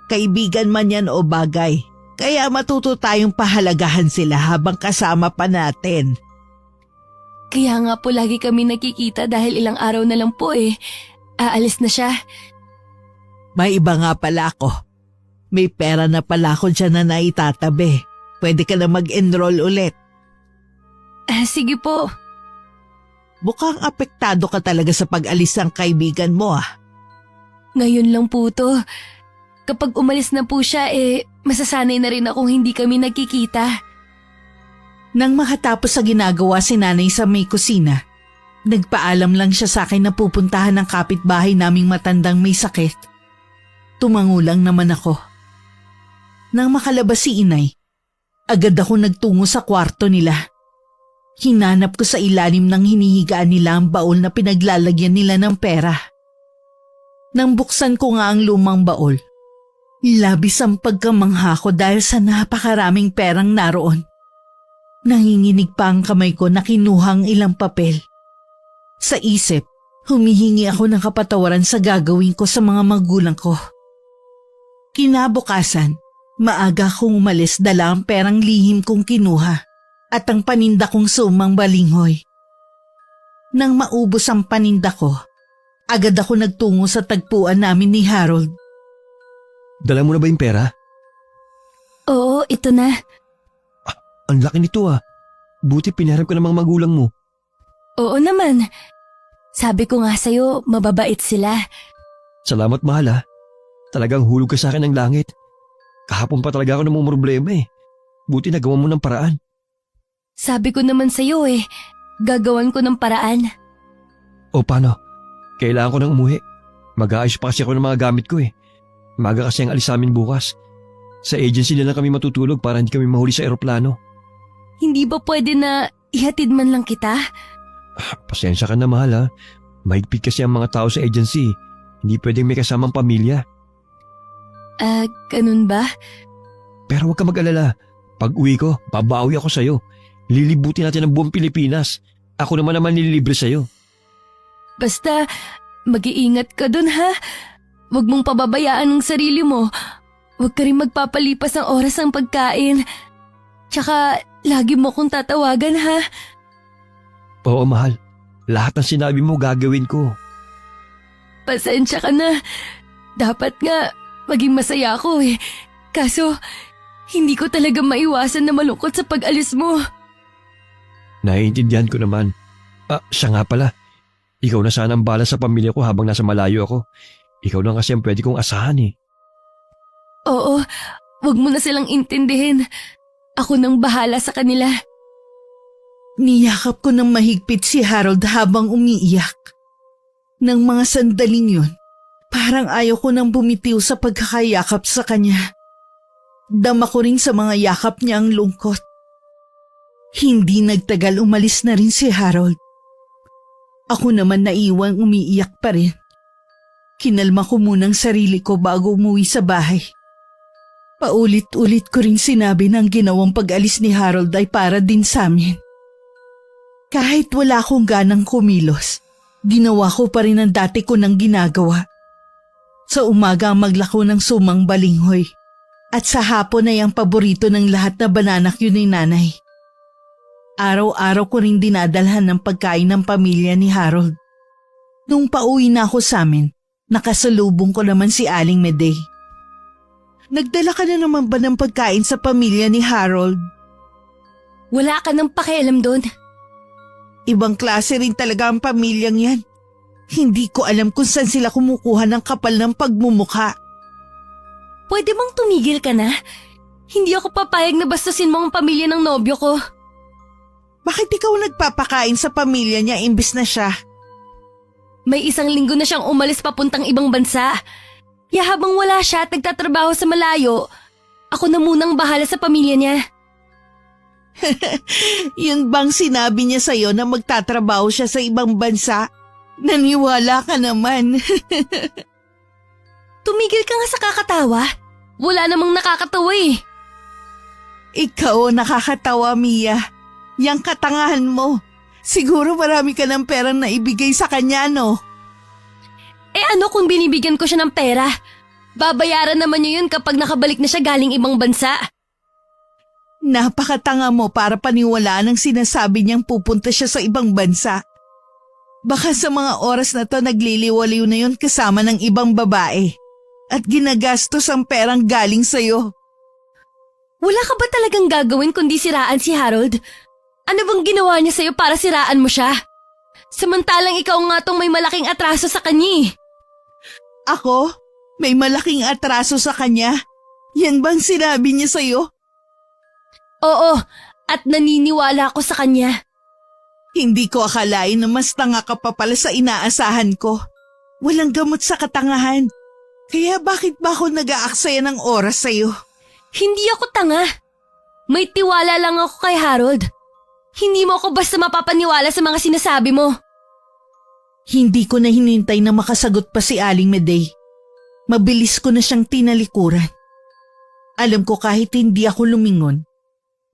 Kaibigan man yan o bagay. Kaya matuto tayong pahalagahan sila habang kasama pa natin. Kaya nga po lagi kami nakikita dahil ilang araw na lang po aalis na siya. May iba nga pala ako. May pera na pala ako dyan na naitatabi. Pwede ka na mag-enroll ulit. Sige po. Mukhang apektado ka talaga sa pag-alis ng kaibigan mo Ngayon lang po to. Kapag umalis na po siya masasanay na rin akong hindi kami nagkikita. Nang makatapos sa ginagawa si nanay sa may kusina, nagpaalam lang siya sa akin na pupuntahan ng kapitbahay naming matandang may sakit. Tumangulang naman ako. Nang makalabas si inay, agad ako nagtungo sa kwarto nila. Hinanap ko sa ilalim ng hinihigaan nila ang baol na pinaglalagyan nila ng pera. Nang buksan ko nga ang lumang baol, labis ang pagkamangha ko dahil sa napakaraming perang naroon. Nanginginig pa ang kamay ko na kinuhang ilang papel. Sa isip, humihingi ako ng kapatawaran sa gagawin ko sa mga magulang ko. Kinabukasan, maaga akong umalis dala ang perang lihim kong kinuha at ang paninda kong sumang balinghoy. Nang maubos ang paninda ko, agad ako nagtungo sa tagpuan namin ni Harold. Dala mo na ba yung pera? Oo, ito na. Ang laki nito Buti pinaharap ka ng mga magulang mo. Oo naman. Sabi ko nga sa'yo, mababait sila. Salamat mahal Talagang hulog ka sa akin ng langit. Kahapon pa talaga ako namumroblema Buti nagawa mo ng paraan. Sabi ko naman sa'yo gagawan ko ng paraan. O paano? Kailangan ko nang umuwi. Mag-aayos pa kasi ako ng mga gamit ko Maga kasi ang alis namin bukas. Sa agency na lang kami matutulog para hindi kami mahuli sa eroplano. Hindi ba pwede na ihatid man lang kita? Pasensya ka na mahal Mahigpit kasi ang mga tao sa agency. Hindi pwedeng may kasamang pamilya. Ganun ba? Pero huwag ka mag-alala. Pag uwi ko, babawi ako sa'yo. Lilibutin natin ang buong Pilipinas. Ako naman nililibre sa'yo. Basta, mag-iingat ka dun ha. Huwag mong pababayaan ang sarili mo. Huwag ka rin magpapalipas ng oras ng pagkain. Tsaka, lagi mo akong tatawagan ha. Oo mahal. Lahat ng sinabi mo gagawin ko. Pasensya ka na. Dapat nga, maging masaya ako Kaso, hindi ko talaga maiwasan na malungkot sa pag-alis mo. Naiintindihan ko naman. Siya nga pala. Ikaw na sana ang bala sa pamilya ko habang nasa malayo ako. Ikaw lang kasi ang pwede kong asahan Oo, wag mo na silang intindihin. Ako nang bahala sa kanila. Niyakap ko ng mahigpit si Harold habang umiiyak. Nang mga sandaling yun, parang ayaw ko nang bumitiw sa pagkakayakap sa kanya. Dama ko rin sa mga yakap niya ang lungkot. Hindi nagtagal umalis na rin si Harold. Ako naman naiwang umiiyak pa rin. Kinalma ko munang sarili ko bago umuwi sa bahay. Paulit-ulit ko rin sinabi na ang ginawang pag-alis ni Harold ay para din sa amin. Kahit wala akong ganang kumilos, ginawa ko pa rin ang dati ko nang ginagawa. Sa umaga ang maglako ng sumang balinghoy. At sa hapon ay ang paborito ng lahat na banana cue ni nanay. Araw-araw ko rin dinadalhan ng pagkain ng pamilya ni Harold. Nung pauwi na ako sa amin, nakasalubong ko naman si Aling Medey. Nagdala ka na naman ba ng pagkain sa pamilya ni Harold? Wala ka nang pakialam doon. Ibang klase rin talaga ang pamilyang yan. Hindi ko alam kung saan sila kumukuha ng kapal ng pagmumukha. Pwede bang tumigil ka na? Hindi ako papayag na bastusin mo ang pamilya ng nobyo ko. Bakit ikaw nagpapakain sa pamilya niya imbis na siya? May 1 linggo na siyang umalis papuntang ibang bansa. Kaya habang wala siya at nagtatrabaho sa malayo, ako na munang bahala sa pamilya niya. Yun bang sinabi niya sa'yo na magtatrabaho siya sa ibang bansa? Naniwala ka naman. Tumigil ka nga sa kakatawa. Wala namang nakakatawa eh. Ikaw nakakatawa, Mia. Yang katangahan mo. Siguro marami ka ng perang naibigay sa kanya, no? Eh ano kung binibigyan ko siya ng pera? Babayaran naman niya yun kapag nakabalik na siya galing ibang bansa. Napakatanga mo para paniwalaan ang sinasabi niyang pupunta siya sa ibang bansa. Baka sa mga oras na to nagliliwaliw na yun kasama ng ibang babae. At ginagastos ang perang galing sa'yo. Wala ka ba talagang gagawin kundi siraan si Harold? Ano bang ginawa niya sa'yo para siraan mo siya? Samantalang ikaw nga tong may malaking atraso sa kanya. Ako? May malaking atraso sa kanya? Yan bang sinabi niya sa'yo? Oo, at naniniwala ako sa kanya. Hindi ko akalain na mas tanga ka pa pala sa inaasahan ko. Walang gamot sa katangahan. Kaya bakit ba ako nag-aaksaya ng oras sa'yo? Hindi ako tanga. May tiwala lang ako kay Harold. Hindi mo ako basta mapapaniwala sa mga sinasabi mo. Hindi ko na hinintay na makasagot pa si Aling Medey. Mabilis ko na siyang tinalikuran. Alam ko kahit hindi ako lumingon,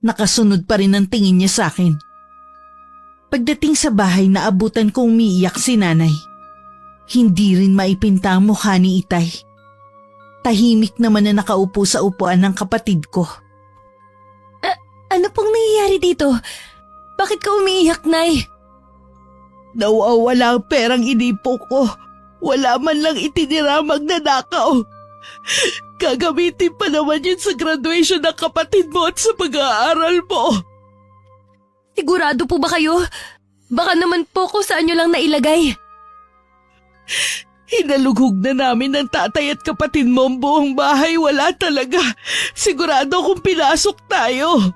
nakasunod pa rin ang tingin niya sa akin. Pagdating sa bahay, naabutan kong umiiyak si nanay. Hindi rin maipinta ang mukha ni Itay. Tahimik naman na nakaupo sa upuan ng kapatid ko. Ano pong nangyayari dito? Bakit ka umiiyak, Nay? Nawawala ang perang inipo ko. Wala man lang itinira magnanakaw. Gagamitin pa naman yun sa graduation ng kapatid mo at sa pag-aaral mo. Sigurado po ba kayo? Baka naman po kung saan nyo lang nailagay. Hinalugog na namin ng tatay at kapatid mo ang buong bahay. Wala talaga. Sigurado kung pinasok tayo.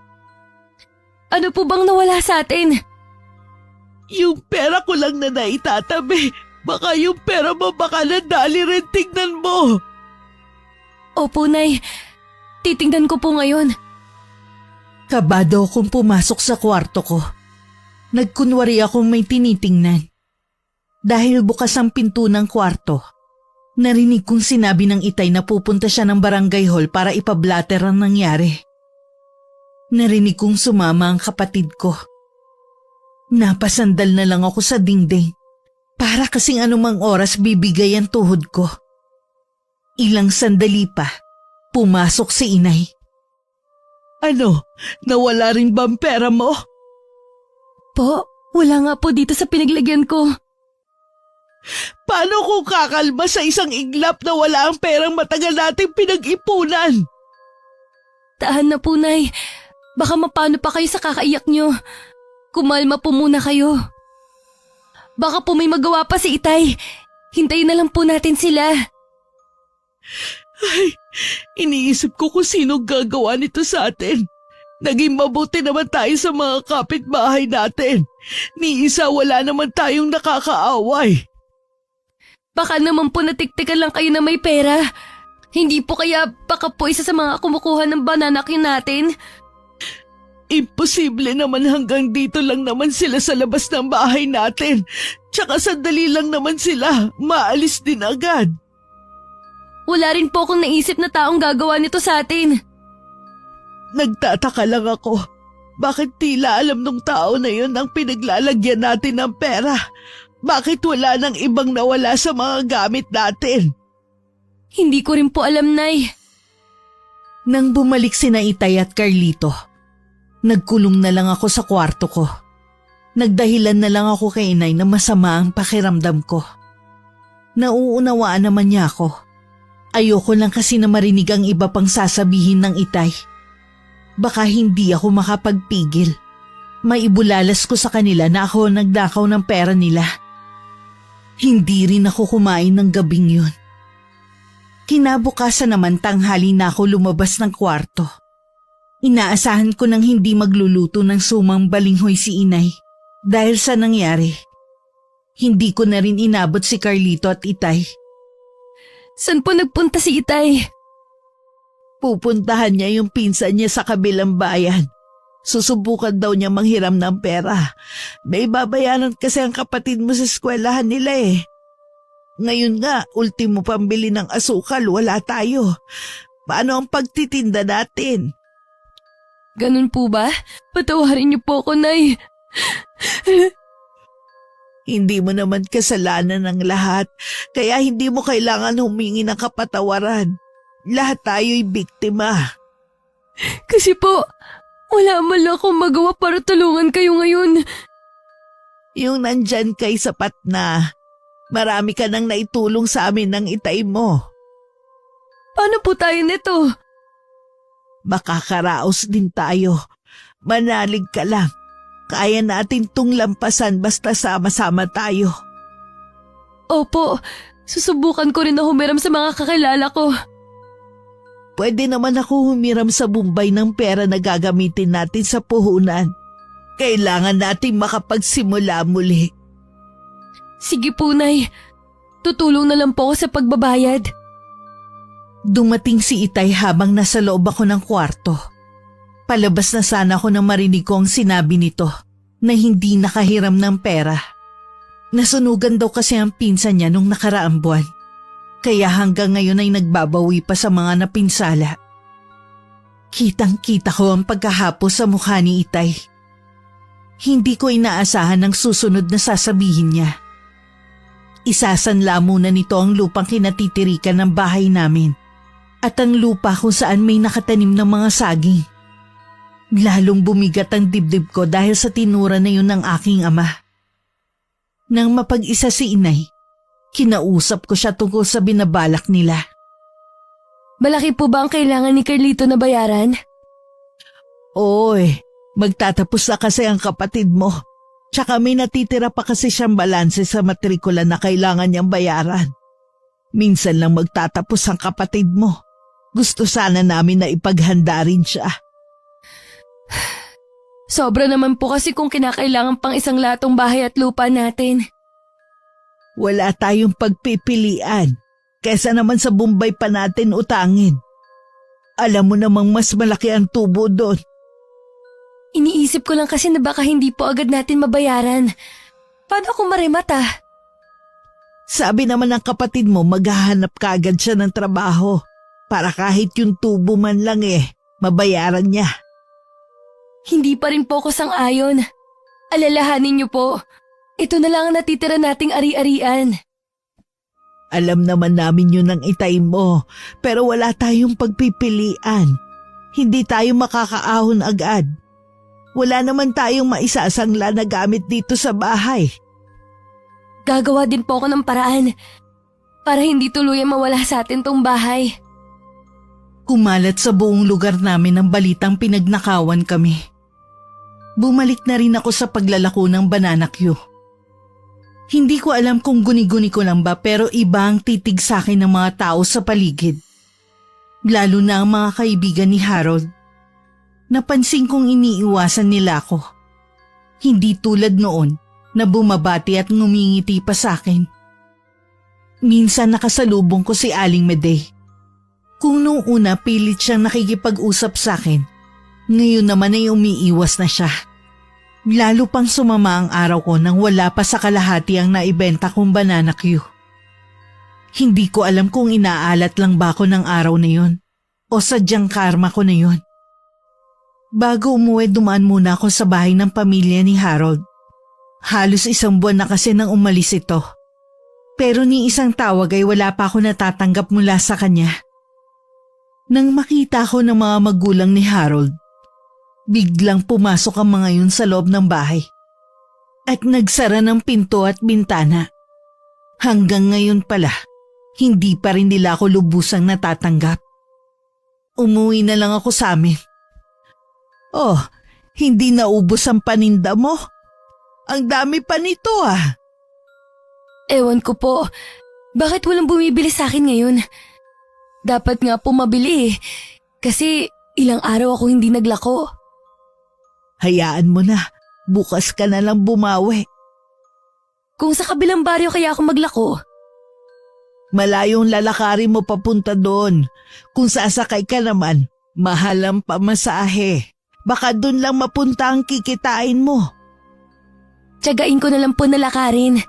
Ano po bang nawala sa atin? Yung pera ko lang na naitatabi. Baka yung pera mo baka nadali rin, tignan mo. Opo, Nay. Titingnan ko po ngayon. Kabado akong pumasok sa kwarto ko. Nagkunwari akong may tinitingnan. Dahil bukas ang pinto ng kwarto, narinig kong sinabi ng Itay na pupunta siya ng barangay hall para ipablatter ang nangyari. Narinig kong sumama ang kapatid ko. Napasandal na lang ako sa dingding para kasing anumang oras bibigay ang tuhod ko. Ilang sandali pa, pumasok si Inay. Ano? Nawala rin ba ang pera mo? Po, wala nga po dito sa pinaglagyan ko. Paano kung kakalma sa isang iglap na wala ang perang matagal nating pinag-ipunan? Tahan na po, Nay. Baka mapano pa kayo sa kakaiyak nyo. Kumalma po muna kayo. Baka po may magawa pa si Itay. Hintayin na lang po natin sila. Ay, iniisip ko kung sino gagawa nito sa atin. Naging mabuti naman tayo sa mga kapitbahay natin. Ni isa wala naman tayong nakakaaway. Baka naman po natiktikan lang kayo na may pera. Hindi po kaya baka po isa sa mga kumukuha ng banana cue natin? Imposible naman, hanggang dito lang naman sila sa labas ng bahay natin. Tsaka sandali lang naman sila, maalis din agad. Wala rin po akong naisip na taong gagawa nito sa atin. Nagtataka lang ako. Bakit tila alam nung tao na yun ang pinaglalagyan natin ng pera? Bakit wala nang ibang nawala sa mga gamit natin? Hindi ko rin po alam, Nay. Nang bumalik sina Itay at Carlito, nagkulong na lang ako sa kwarto ko. Nagdahilan na lang ako kay Inay na masama ang pakiramdam ko. Nauunawaan naman niya ako. Ayoko lang kasi na marinig ang iba pang sasabihin ng Itay. Baka hindi ako makapagpigil. Maibulalas ko sa kanila na ako nagdakaw ng pera nila. Hindi rin ako kumain ng gabing yun. Kinabukasan naman tanghali na ako lumabas ng kwarto. Inaasahan ko nang hindi magluluto ng sumang balinghoy si Inay. Dahil sa nangyari, hindi ko na rin inabot si Carlito at Itay. Saan po nagpunta si Itay? Pupuntahan niya yung pinsan niya sa kabilang bayan. Susubukan daw niya manghiram ng pera. May babayaran kasi ang kapatid mo sa eskwelahan nila eh. Ngayon nga, ultimo pambili ng asukal, wala tayo. Paano ang pagtitinda natin? Ganun po ba? Patawarin niyo po ako, Nay. Hindi mo naman kasalanan ng lahat, kaya hindi mo kailangan humingi ng kapatawaran. Lahat tayo'y biktima. Kasi po, wala man lang akong magawa para tulungan kayo ngayon. Yung nandyan kay sapat na. Marami ka nang naitulong sa amin ng Itay mo. Paano po tayo nito? Makakaraos din tayo. Manalig ka lang. Kaya natin tung lampasan basta sama-sama tayo. Opo, susubukan ko rin na humiram sa mga kakilala ko. Pwede naman ako humiram sa Bombay ng pera na gagamitin natin sa puhunan. Kailangan natin makapagsimula muli. Sige po, Nay. Tutulong na lang po ako sa pagbabayad. Dumating si Itay habang nasa loob ako ng kwarto. Palabas na sana ako nang marinig ko ang sinabi nito na hindi nakahiram ng pera. Nasunugan daw kasi ang pinsan niya nung nakaraang buwan. Kaya hanggang ngayon ay nagbabawi pa sa mga napinsala. Kitang-kita ko ang pagkahapos sa mukha ni Itay. Hindi ko inaasahan ang susunod na sasabihin niya. Isasanla muna nito ang lupang kinatitirikan ng bahay namin at ang lupa kung saan may nakatanim ng mga saging. Lalong bumigat ang dibdib ko dahil sa tinura na yun ng aking ama. Nang mapag-isa si Inay, kinausap ko siya tungkol sa binabalak nila. Malaki po ba ang kailangan ni Carlito na bayaran? Oy, magtatapos na kasi ang kapatid mo. Tsaka may natitira pa kasi siyang balanse sa matrikula na kailangan niyang bayaran. Minsan lang magtatapos ang kapatid mo. Gusto sana namin na ipaghanda rin siya. Sobra naman po kasi kung kinakailangan pang isang latong bahay at lupa natin. Wala tayong pagpipilian. Kesa naman sa Bombay pa natin utangin. Alam mo namang mas malaki ang tubo doon. Iniisip ko lang kasi na baka hindi po agad natin mabayaran. Paano kung marimata? Sabi naman ng kapatid mo maghahanap ka agad siya ng trabaho. Para kahit yung tubo man lang mabayaran niya. Hindi pa rin po ako sang-ayon. Alalahanin niyo po. Ito na lang ang natitira nating ari-arian. Alam naman namin yun ng Itay mo, pero wala tayong pagpipilian. Hindi tayo makakaahon agad. Wala naman tayong maisasangla na gamit dito sa bahay. Gagawa din po ako ng paraan para hindi tuluyan mawala sa atin tong bahay. Kumalat sa buong lugar namin ang balitang pinagnakawan kami. Bumalik na rin ako sa paglalako ng banana Q. Hindi ko alam kung guni-guni ko lang ba pero iba ang titig sa akin ng mga tao sa paligid. Lalo na ang mga kaibigan ni Harold. Napansin kong iniiwasan nila ako. Hindi tulad noon na bumabati at ngumingiti pa sa akin. Minsan nakasalubong ko si Aling Medey. Kung noong una pilit siyang nakikipag-usap sa akin, ngayon naman ay umiiwas na siya. Lalo pang sumama ang araw ko nang wala pa sa kalahati ang naibenta kong banana Q. Hindi ko alam kung inaalat lang ba ako ng araw na yun o sadyang karma ko na yun. Bago umuwi dumaan muna ako sa bahay ng pamilya ni Harold. Halos 1 buwan na kasi nang umalis ito. Pero ni isang tawag ay wala pa ako natatanggap mula sa kanya. Nang makita ko ng mga magulang ni Harold, biglang pumasok ang mga yun sa loob ng bahay at nagsara ng pinto at bintana. Hanggang ngayon pala, hindi pa rin nila ako lubusang natatanggap. Umuwi na lang ako sa amin. Oh, hindi naubos ang paninda mo? Ang dami pa nito ah. Ewan ko po, bakit walang bumibili sa akin ngayon? Dapat nga po mabili kasi ilang araw ako hindi naglako. Hayaan mo na, bukas ka na lang bumawi. Kung sa kabilang baryo kaya ako maglako, Malayong lalakarin mo papunta doon. Kung sasakay ka naman, mahal ang pamasahe. Baka doon lang mapunta ang kikitain mo. tiyagain ko na lang po na lakarin.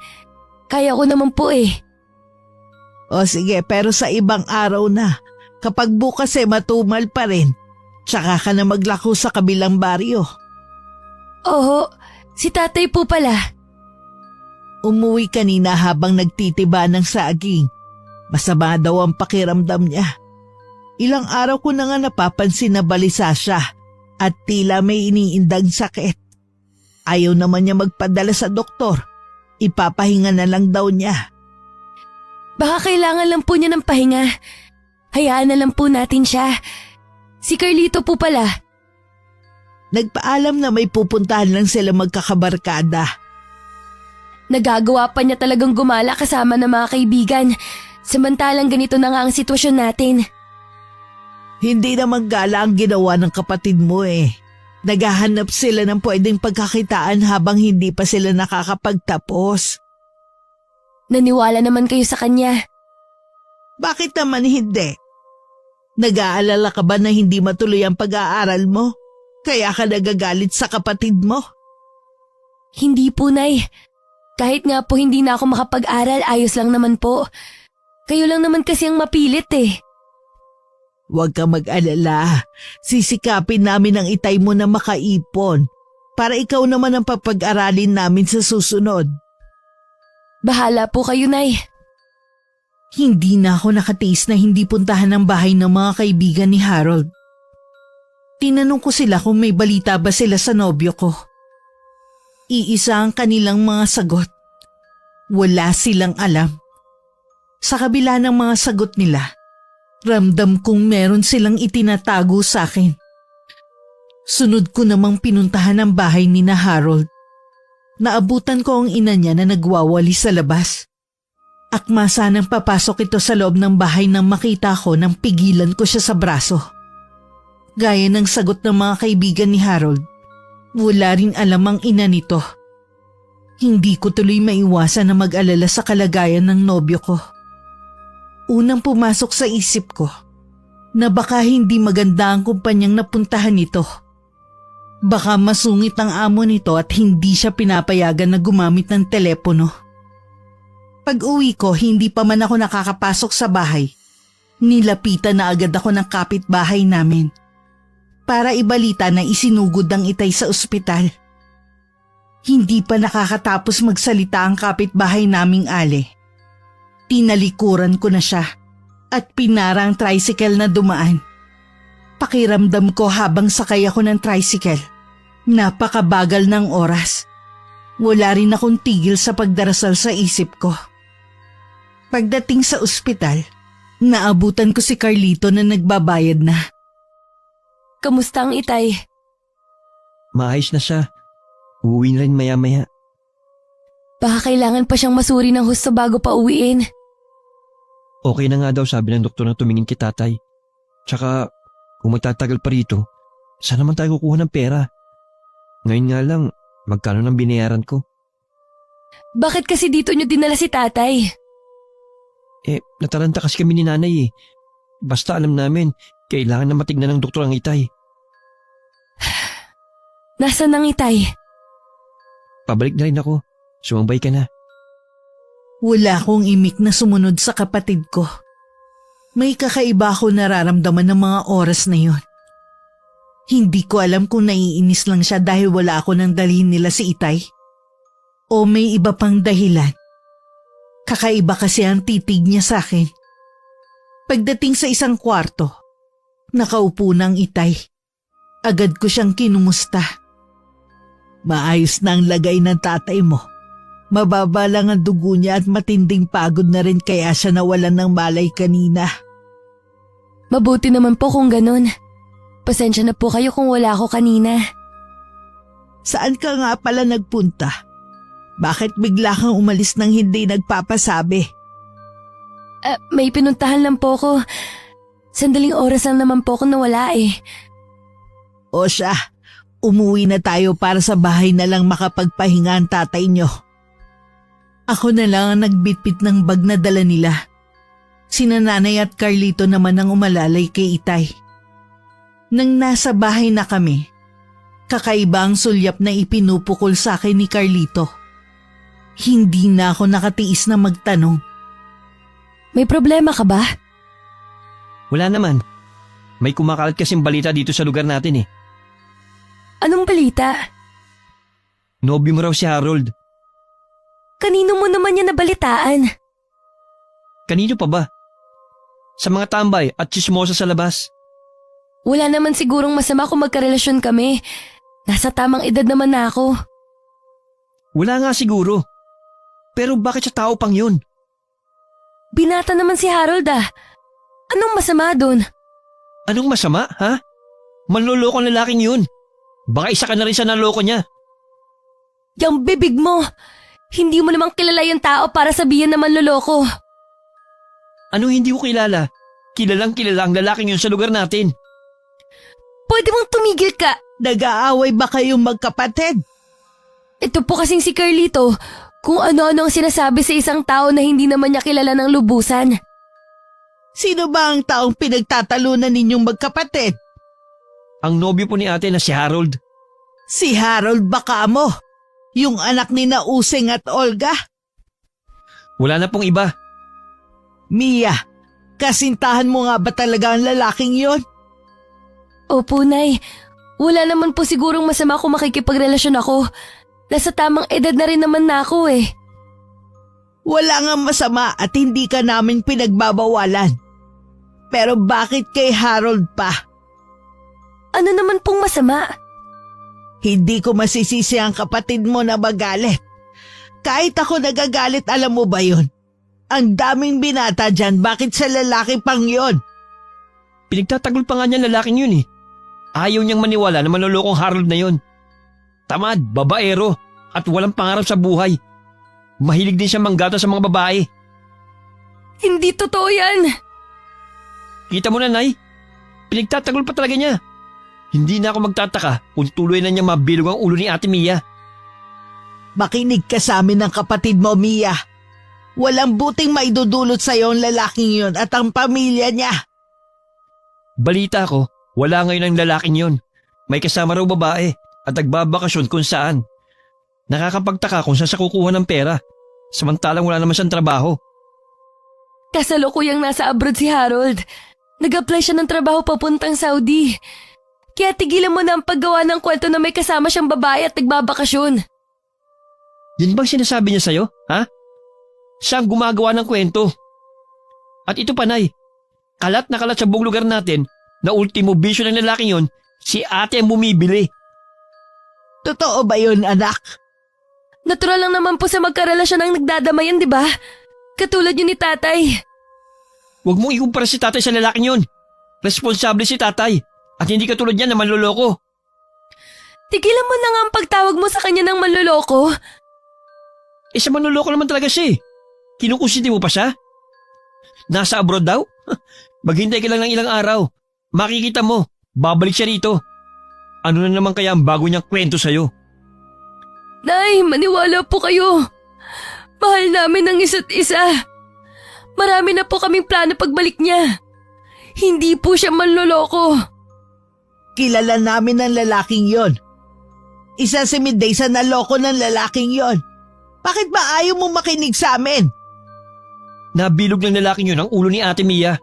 Kaya ko naman po eh. O sige, pero sa ibang araw na. Kapag bukas matumal pa rin, tsaka ka na maglako sa kabilang baryo. Oo, si tatay po pala. Umuwi kanina habang nagtitiba ng saging. Masama daw ang pakiramdam niya. Ilang araw ko na nga napapansin na balisa siya at tila may iniindang sakit. Ayaw naman niya magpadala sa doktor. Ipapahinga na lang daw niya. Baka kailangan lang po niya ng pahinga. Hayaan na lang po natin siya. Si Carlito po pala. Nagpaalam na may pupuntahan lang sila magkakabarkada. Nagagawa pa niya talagang gumala kasama ng mga kaibigan. Samantalang ganito na nga ang sitwasyon natin. Hindi naman gala ang ginawa ng kapatid mo eh. Naghahanap sila ng pwedeng pagkakitaan habang hindi pa sila nakakapagtapos. Naniwala naman kayo sa kanya. Bakit naman hindi? Nag-aalala ka ba na hindi matuloy ang pag-aaral mo? Kaya ka nagagalit sa kapatid mo? Hindi po, Nay. Kahit nga po hindi na ako makapag-aral, ayos lang naman po. Kayo lang naman kasi ang mapilit eh. Huwag kang mag-alala. Sisikapin namin ang itay mo na makaipon para ikaw naman ang papag-aralin namin sa susunod. Bahala po kayo, Nay. Hindi na ako nakatiis na hindi puntahan ang bahay ng mga kaibigan ni Harold. Tinanong ko sila kung may balita ba sila sa nobyo ko. Iisa ang kanilang mga sagot. Wala silang alam. Sa kabila ng mga sagot nila, ramdam kong meron silang itinatago sa akin. Sunod ko namang pinuntahan ang bahay ni na Harold. Naabutan ko ang ina niya na nagwawali sa labas. Akma sanang papasok ito sa loob ng bahay nang makita ko nang pigilan ko siya sa braso. Gaya ng sagot ng mga kaibigan ni Harold, wala rin alam ang ina nito. Hindi ko tuloy maiwasan na mag-alala sa kalagayan ng nobyo ko. Unang pumasok sa isip ko na baka hindi maganda ang kumpanyang napuntahan nito. Baka masungit ang amo nito at hindi siya pinapayagan na gumamit ng telepono. Pag-uwi ko, hindi pa man ako nakakapasok sa bahay. Nilapitan na agad ako ng kapitbahay namin para ibalita na isinugod ang itay sa ospital. Hindi pa nakakatapos magsalita ang kapitbahay naming Ale. Tinalikuran ko na siya at pinara ang tricycle na dumaan. Pakiramdam ko habang sakay ako ng tricycle. Napakabagal ng oras. Wala rin akong tigil sa pagdarasal sa isip ko. Pagdating sa ospital, naabutan ko si Carlito na nagbabayad na. Kamusta ang itay? Maayos na siya. Uuwi na rin maya-maya. Baka kailangan pa siyang masuri ng husto bago pa uwiin. Okay na nga daw sabi ng doktor na tumingin kay tatay. Tsaka kung magtatagal pa rito, saan naman tayo kukuha ng pera? Ngayon nga lang, magkano nang binayaran ko? Bakit kasi dito niyo dinala si tatay? Nataranta kasi kami ni nanay eh. Basta alam namin, kailangan na matignan ng doktor ang itay. Nasaan ang itay? Pabalik na rin ako. Sumambay ka na. Wala akong imik na sumunod sa kapatid ko. May kakaiba ako nararamdaman ng mga oras na yon. Hindi ko alam kung naiinis lang siya dahil wala ako nang dalhin nila si Itay. O may iba pang dahilan. Kakaiba kasi ang titig niya sa akin. Pagdating sa isang kwarto, nakaupo ng Itay. Agad ko siyang kinumusta. Maayos na ang lagay ng tatay mo. Mababa lang ang dugo niya at matinding pagod na rin kaya siya nawalan ng malay kanina. Mabuti naman po kung ganun. Pasensya na po kayo kung wala ako kanina. Saan ka nga pala nagpunta? Bakit bigla kang umalis nang hindi nagpapasabi? May pinuntahan lang po ko. Sandaling oras lang naman po ako nawala eh. O siya, umuwi na tayo para sa bahay na lang makapagpahinga ang tatay niyo. Ako na lang ang nagbitbit ng bag na dala nila. Sina Nanay at Carlito naman ang umalalay kay Itay. Nang nasa bahay na kami, kakaiba ang sulyap na ipinupukol sa akin ni Carlito. Hindi na ako nakatiis na magtanong. May problema ka ba? Wala naman. May kumakalat kasing balita dito sa lugar natin eh. Anong balita? Nobyo mo raw si Harold. Kanino mo naman yan nabalitaan? Kanino pa ba? Sa mga tambay at chismosa sa labas. Wala naman sigurong masama kung magkarelasyon kami. Nasa tamang edad naman na ako. Wala nga siguro. Pero bakit sa tao pang yun? Binata naman si Harold ah. Anong masama dun? Anong masama, ha? Manloloko ang lalaking yun. Baka isa ka na rin sa naloko niya. Yang bibig mo! Hindi mo namang kilala yung tao para sabihin na manloloko. Ano hindi ko kilala? Kilalang kilala ang lalaking yun sa lugar natin. Pwede mong tumigil ka! Nag-aaway ba kayong magkapatid? Ito po kasing si Carlito, kung ano-ano ang sinasabi sa isang tao na hindi naman niya kilala ng lubusan. Sino ba ang taong pinagtatalunan ninyong magkapatid? Ang nobyo po ni ate na si Harold. Si Harold baka mo, yung anak ni na Useng at Olga. Wala na pong iba. Mia, kasintahan mo nga ba talaga ang lalaking yon? Opo, Nay. Wala naman po sigurong masama kung makikipagrelasyon ako. Nasa tamang edad na rin naman na ako eh. Wala nga masama at hindi ka namin pinagbabawalan. Pero bakit kay Harold pa? Ano naman pong masama? Hindi ko masisisi ang kapatid mo na magalit. Kahit ako nagagalit, alam mo ba yun? Ang daming binata dyan, bakit sa lalaki pang yon? Pinagtatagol pa nga niya ang lalaking yun eh. Ayaw niyang maniwala na manlolokong Harold na yun. Tamad, babaero, at walang pangarap sa buhay. Mahilig din siya manggata sa mga babae. Hindi totoo yan! Kita mo na, Nay. Pinagtatagol pa talaga niya. Hindi na ako magtataka kung tuloy na niya mabilog ang ulo ni Ate Mia. Makinig ka sa amin ng kapatid mo, Mia. Walang buting maidudulot sa'yo ang lalaking yon at ang pamilya niya. Balita ko, wala ngayon ang lalaking yon. May kasama raw babae at nagbabakasyon kung saan. Nakakapagtaka kung saan siya kukuha ng pera. Samantalang wala naman siyang trabaho. Kasalukuyang nasa abroad si Harold. Nag-apply siya ng trabaho papuntang Saudi. Kaya tigilan mo na ang paggawa ng kwento na may kasama siyang babae at nagbabakasyon. Yun bang sinasabi niya sa'yo, ha? Siya ang gumagawa ng kwento. At ito pa, Nay, kalat na kalat sa buong lugar natin na ultimo bisyo ng lalaking yon, si ate ang bumibili. Totoo ba yun, anak? Natural lang naman po sa magkarelasyon ang nagdadamayan, di ba? Katulad yun ni tatay. Huwag mong ikumpara si tatay sa lalaking yon. Responsable si tatay at hindi katulad niya na manloloko. Tigilan mo na nga ang pagtawag mo sa kanya ng manloloko. Sa manloloko naman talaga siya eh. Kinukusiti mo pa siya? Nasa abroad daw? Maghintay ka lang ng ilang araw. Makikita mo, babalik siya rito. Ano na naman kaya ang bago niyang kwento sa'yo? Nay, maniwala po kayo. Mahal namin ang isa't isa. Marami na po kaming plano pagbalik niya. Hindi po siya manloloko. Kilala namin ang lalaking yon. Isa si Midday sa naloko ng lalaking yon. Bakit ba ayaw mo makinig sa amin? Nabilog ng lalaking yun ang ulo ni Ate Mia.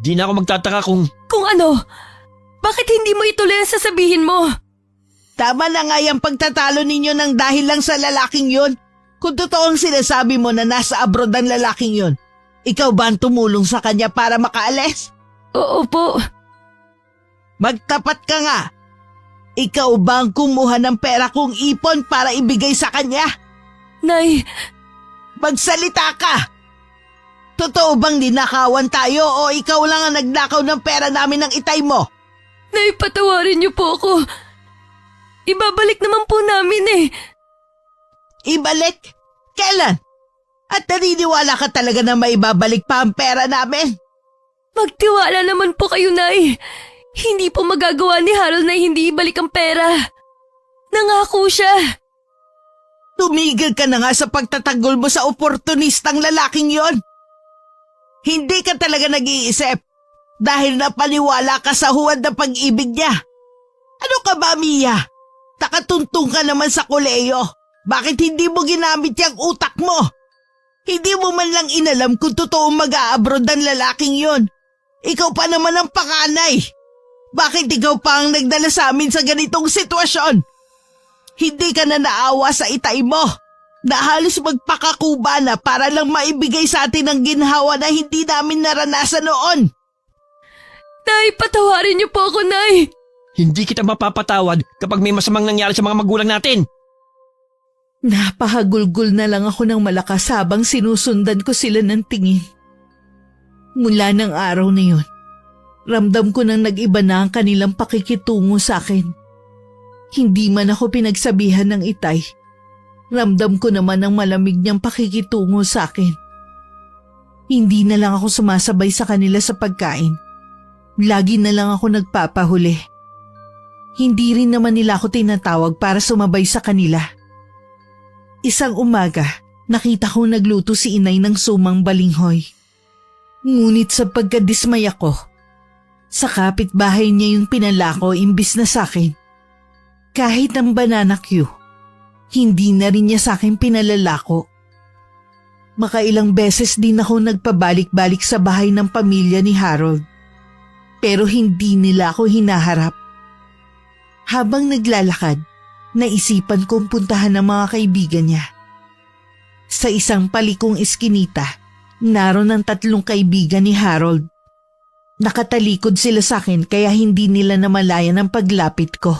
Di na ako magtataka kung... Kung ano? Bakit hindi mo ituloy ang sasabihin mo? Tama na nga yung pagtatalo ninyo ng dahil lang sa lalaking yon. Kung totoo ang sinasabi mo na nasa abroad ang lalaking yon, ikaw ba ang tumulong sa kanya para makaalis? Oo po. Magtapat ka nga. Ikaw ba ang kumuha ng pera kong ipon para ibigay sa kanya? Nay, Magsalita ka! Totoo bang ninakawan tayo o ikaw lang ang nagnakaw ng pera namin ng itay mo? Nay, patawarin niyo po ako. Ibabalik naman po namin eh. Ibalik? Kailan? At naniniwala ka talaga na maibabalik pa ang pera namin? Magtiwala naman po kayo, Nay. Hindi po magagawa ni Harold na hindi ibalik ang pera. Nangako siya. Tumigil ka na nga sa pagtatanggol mo sa oportunistang lalaking yon. Hindi ka talaga nag-iisip dahil napaniwala ka sa huwad na pag-ibig niya. Ano ka ba, Mia? Takatuntong ka naman sa koleyo. Bakit hindi mo ginamit yung utak mo? Hindi mo man lang inalam kung totoong mag-a-abroad ang lalaking yon. Ikaw pa naman ang panganay. Bakit ikaw pa ang nagdala sa amin sa ganitong sitwasyon? Hindi ka na naawa sa itay mo na halos magpakakuba na para lang maibigay sa atin ang ginhawa na hindi namin naranasan noon. Nay, patawarin niyo po ako, Nay. Hindi kita mapapatawad kapag may masamang nangyari sa mga magulang natin. Napahagulgol na lang ako ng malakas habang sinusundan ko sila ng tingin. Mula ng araw na yun, ramdam ko nang nag-iba na ang kanilang pakikitungo sa akin. Hindi man ako pinagsabihan ng itay, ramdam ko naman ang malamig niyang pakikitungo sa akin. Hindi na lang ako sumasabay sa kanila sa pagkain. Lagi na lang ako nagpapahuli. Hindi rin naman nila ako tinatawag para sumabay sa kanila. Isang umaga, nakita kong nagluto si inay ng sumang balinghoy. Ngunit sa pagkadismay ako, sa kapitbahay niya yung pinalako imbis na sa akin. Kahit ang banana Q, hindi na rin niya sa akin pinalalako. Makailang beses din ako nagpabalik-balik sa bahay ng pamilya ni Harold. Pero hindi nila ako hinaharap. Habang naglalakad, naisipan kong puntahan ang mga kaibigan niya. Sa isang palikong eskinita, naroon ang 3 kaibigan ni Harold. Nakatalikod sila sa akin kaya hindi nila namalayan ang paglapit ko.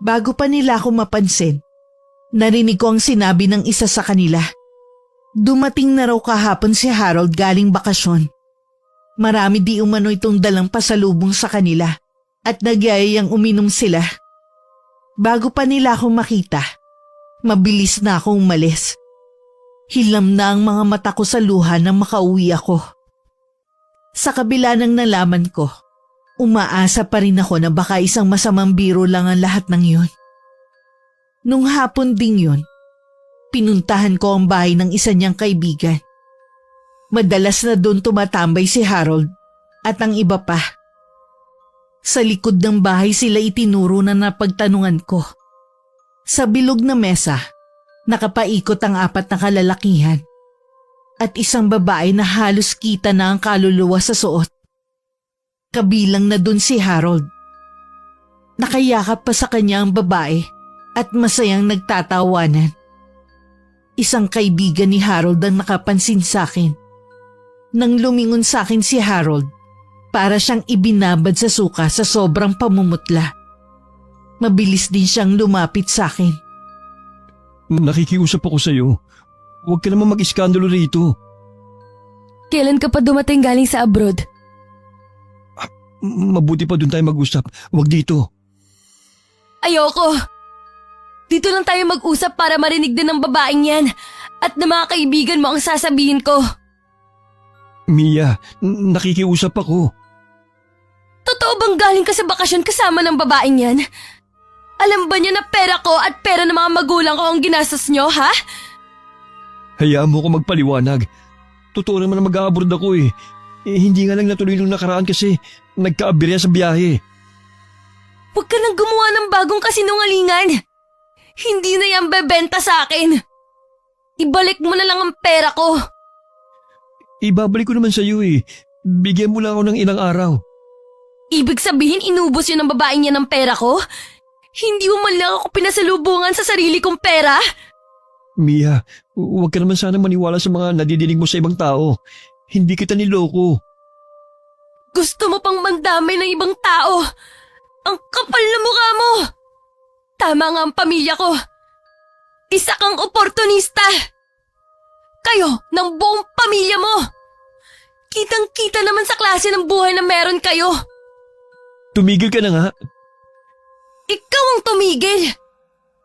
Bago pa nila ako mapansin, narinig ko ang sinabi ng isa sa kanila. Dumating na raw kahapon si Harold galing bakasyon. Marami di umano itong dalang pasalubong sa kanila at nagyayayang uminom sila. Bago pa nila ako makita, mabilis na akong umalis. Hilam na ang mga mata ko sa luha nang makauwi ako. Sa kabila ng nalaman ko, umaasa pa rin ako na baka isang masamang biro lang ang lahat ng yun. Nung hapon ding yun, pinuntahan ko ang bahay ng isa niyang kaibigan. Madalas na doon tumatambay si Harold at ang iba pa. Sa likod ng bahay sila itinuro na napagtanungan ko. Sa bilog na mesa, nakapaikot ang 4 na kalalakihan at isang babae na halos kita na ang kaluluwa sa suot. Kabilang na dun si Harold. Nakayakap pa sa kanya ang babae at masayang nagtatawanan. Isang kaibigan ni Harold ang nakapansin sa akin. Nang lumingon sa akin si Harold, para siyang ibinabad sa suka sa sobrang pamumutla. Mabilis din siyang lumapit sa akin. Nakikiusap ako sa'yo. Huwag ka naman mag-iskandalo rito. Kailan ka pa dumating galing sa abroad? Mabuti pa doon tayo mag-usap. Huwag dito. Ayoko. Dito lang tayo mag-usap para marinig din ng babaeng yan at ng mga kaibigan mo ang sasabihin ko. Mia, nakikiusap ako. Totoo bang galing ka sa bakasyon kasama ng babaeng yan? Alam ba niya na pera ko at pera ng mga magulang ko ang ginastos niyo, ha? Hayaan mo ko magpaliwanag. Totoo naman na mag-a-abroad ako eh. Hindi nga lang natuloy nung nakaraan kasi nagka-aberya sa biyahe. Huwag ka nang gumawa ng bagong kasinungalingan. Hindi na yan bebenta sa akin. Ibalik mo na lang ang pera ko. Ibabalik ko naman sa iyo eh. Bigyan mo lang ako ng ilang araw. Ibig sabihin inubos yun ng babaeng niya ng pera ko? Hindi mo man lang ako pinasalubungan sa sarili kong pera? Mia, huwag ka naman sana maniwala sa mga nadidinig mo sa ibang tao. Hindi kita niloko. Gusto mo pang mandamay ng ibang tao? Ang kapal na mukha mo! Tama nga ang pamilya ko. Isa kang oportunista. Kayo, ng buong pamilya mo. Kitang-kita naman sa klase ng buhay na meron kayo. Tumigil ka na nga. Ikaw ang tumigil.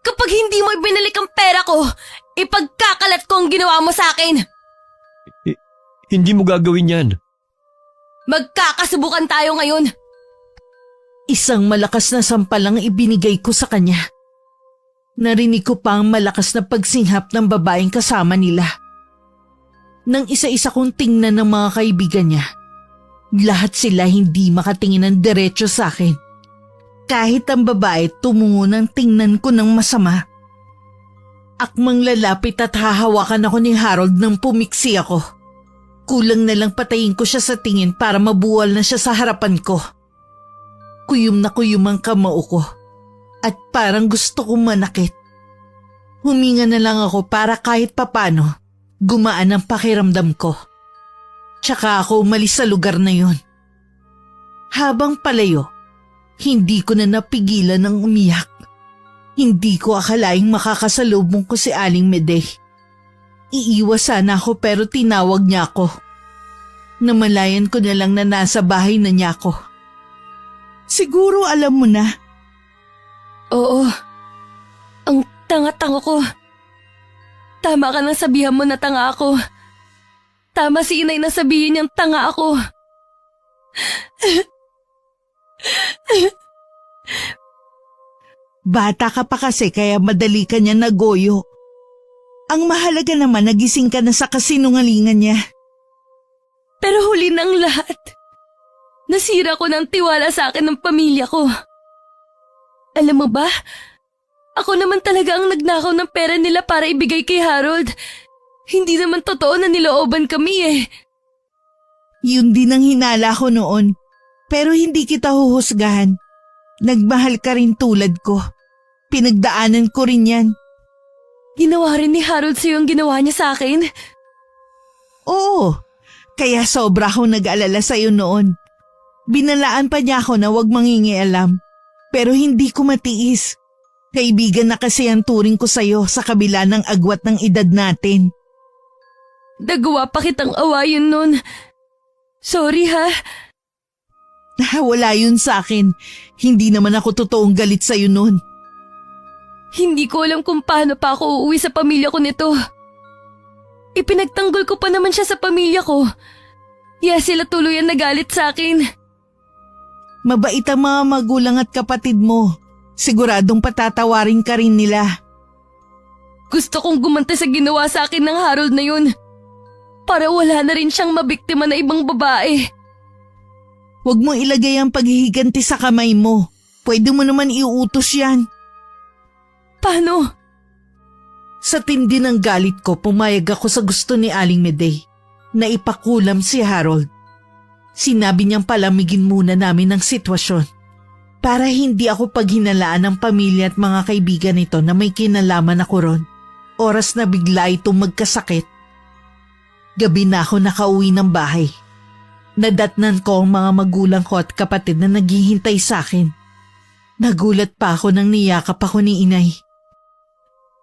Kapag hindi mo ibinalik ang pera ko, ipagkakalat ko ang ginawa mo sa akin. Hindi mo gagawin yan. Magkakasubukan tayo ngayon. Isang malakas na sampal ang ibinigay ko sa kanya. Narinig ko pa ang malakas na pagsinghap ng babaeng kasama nila. Nang isa-isa kong tingnan ng mga kaibigan niya, lahat sila hindi makatingin ng diretso sa akin. Kahit ang babae tumungo ng tingnan ko ng masama. Akmang lalapit at hahawakan ako ni Harold nang pumiksi ako. Kulang na lang patayin ko siya sa tingin para mabuwal na siya sa harapan ko. Kuyom na kuyom ang kamao ko at parang gusto kong manakit. Huminga na lang ako para kahit papano gumaan ang pakiramdam ko. Tsaka ako umalis sa lugar na yon. Habang palayo, hindi ko na napigilan ng umiyak. Hindi ko akalaing makakasalubong ko si Aling Medey. Iiwas sana ako pero tinawag niya ako. Namalayan ko na lang na nasa bahay na niya ako. Siguro alam mo na. Oo. Ang tanga-tanga ko. Tama ka nang sabihan mo na tanga ako. Tama si inay na sabihin niyang tanga ako. Bata ka pa kasi kaya madali ka niya nagoyo. Ang mahalaga naman nagising ka na sa kasinungalingan niya. Pero huli ng lahat, nasira ko ng tiwala sa akin ng pamilya ko. Alam mo ba, ako naman talaga ang nagnakaw ng pera nila para ibigay kay Harold. Hindi naman totoo na nilooban kami eh. Yun din ang hinala ko noon, pero hindi kita huhusgahan. Nagmahal ka rin tulad ko. Pinagdaanan ko rin yan. Ginawa rin ni Harold sa'yo ang ginawa niya sa akin? Oo, kaya sobra akong nag-alala sa'yo noon. Binalaan pa niya ako na huwag mangingialam, pero hindi ko matiis. Kaibigan na kasi ang turing ko sa'yo sa kabila ng agwat ng edad natin. Nagawa pa kitang awayin nun. Sorry ha. Wala yun sa akin. Hindi naman ako totoong galit sa'yo noon. Hindi ko alam kung paano pa ako uuwi sa pamilya ko nito. Ipinagtanggol ko pa naman siya sa pamilya ko. Kaya sila tuluyan nagalit sa akin. Mabait ang mga magulang at kapatid mo. Siguradong patatawarin ka rin nila. Gusto kong gumante sa ginawa sa akin ng Harold na yun. Para wala na rin siyang mabiktima na ibang babae. Huwag mo ilagay ang paghihiganti sa kamay mo. Pwede mo naman iuutos yan. Paano? Sa tindi ng galit ko, pumayag ako sa gusto ni Aling Medey na ipakulam si Harold. Sinabi niyang palamigin muna namin ang sitwasyon para hindi ako paghinalaan ng pamilya at mga kaibigan nito na may kinalaman ako ron. Oras na bigla itong magkasakit. Gabi na ako nakauwi ng bahay. Nadatnan ko ang mga magulang ko at kapatid na naghihintay sa akin. Nagulat pa ako nang niyakap ako ni inay.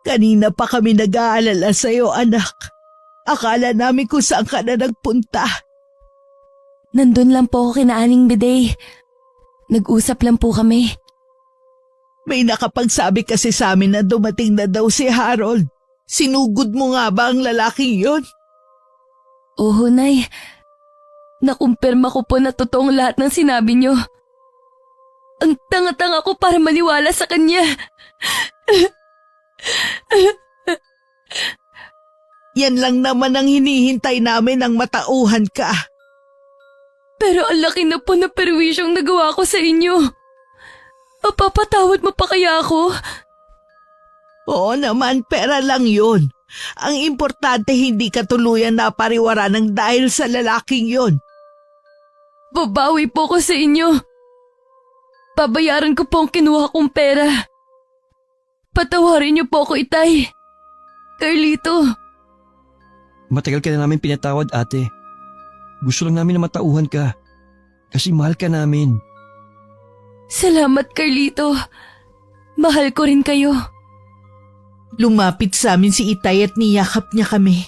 Kanina pa kami nag-aalala sa iyo, anak. Akala namin kung saan ka na nagpunta. Nandun lang po ako kina Aling Medey. Nag-usap lang po kami. May nakapagsabi kasi sa amin na dumating na daw si Harold. Sinugod mo nga ba ang lalaking yon? Oo, Nay. Nakumpirma ko po na totoong lahat ng sinabi niyo. Ang tanga-tanga ko para maniwala sa kanya. Yan lang naman ang hinihintay namin ng matauhan ka. Pero ang laki na po na perwisyong nagawa ko sa inyo. Mapapatawad mo pa kaya ako? Oo naman, pera lang yun. Ang importante hindi ka tuluyan na pariwara ng dahil sa lalaking yon. Babawi po ko sa inyo. Babayaran ko po ang kinuha kong pera. Patawarin niyo po ako, Itay. Carlito, Matagal ka na namin pinatawad, ate. Gusto lang namin na matauhan ka. Kasi mahal ka namin. salamat Carlito. Mahal ko rin kayo. Lumapit sa amin si Itay at niyakap niya kami.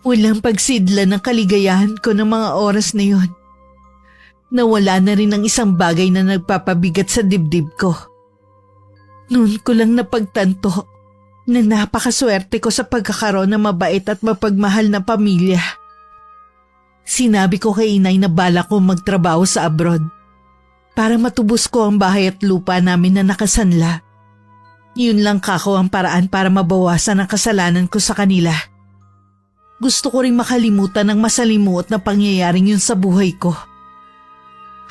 Walang pagsidla ng kaligayahan ko ng mga oras na yon. Nawala na rin ang isang bagay na nagpapabigat sa dibdib ko. Noon ko lang napagtanto na napakaswerte ko sa pagkakaroon ng mabait at mapagmahal na pamilya. Sinabi ko kay inay na balak ko magtrabaho sa abroad para matubos ko ang bahay at lupa namin na nakasanla. Yun lang kako ang paraan para mabawasan ang kasalanan ko sa kanila. Gusto ko rin makalimutan ang masalimuot na pangyayaring yun sa buhay ko.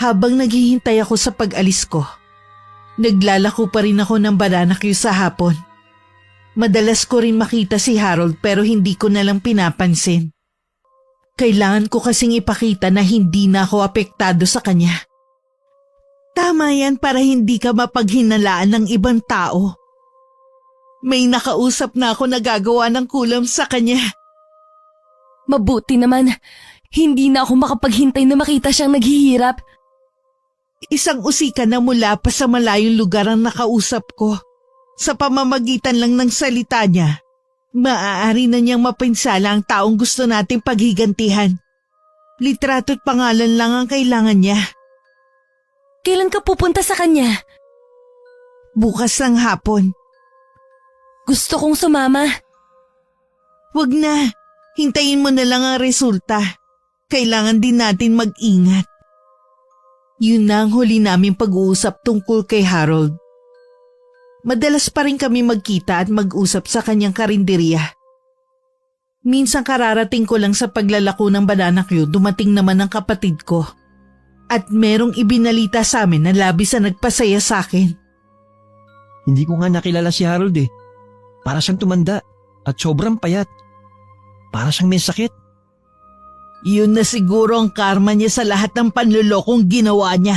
Habang naghihintay ako sa pag-alis ko, naglalako pa rin ako ng banana cue sa hapon. Madalas ko rin makita si Harold pero hindi ko nalang pinapansin. Kailangan ko kasing ipakita na hindi na ako apektado sa kanya. Tama yan para hindi ka mapaghinalaan ng ibang tao. May nakausap na ako na gagawa ng kulam sa kanya. Mabuti naman, hindi na ako makapaghintay na makita siyang naghihirap. Isang usika na mula pa sa malayong lugar ang nakausap ko. Sa pamamagitan lang ng salita niya, maaari na niyang mapinsala ang taong gusto nating paghigantihan. Litrato at pangalan lang ang kailangan niya. Kailan ka pupunta sa kanya? Bukas ng hapon. Gusto kong sumama. Wag na, hintayin mo na lang ang resulta. Kailangan din natin mag-ingat. Yun na ang huli naming pag-uusap tungkol kay Harold. Madalas pa rin kami magkita at mag-usap sa kanyang karinderya. Minsan kararating ko lang sa paglalako ng banana cue, dumating naman ang kapatid ko. At merong ibinalita sa amin na labis na nagpasaya sa akin. Hindi ko nga nakilala si Harold eh. Para siyang tumanda at sobrang payat. Para siyang may sakit. Yun na siguro ang karma niya sa lahat ng panlulokong ginawa niya.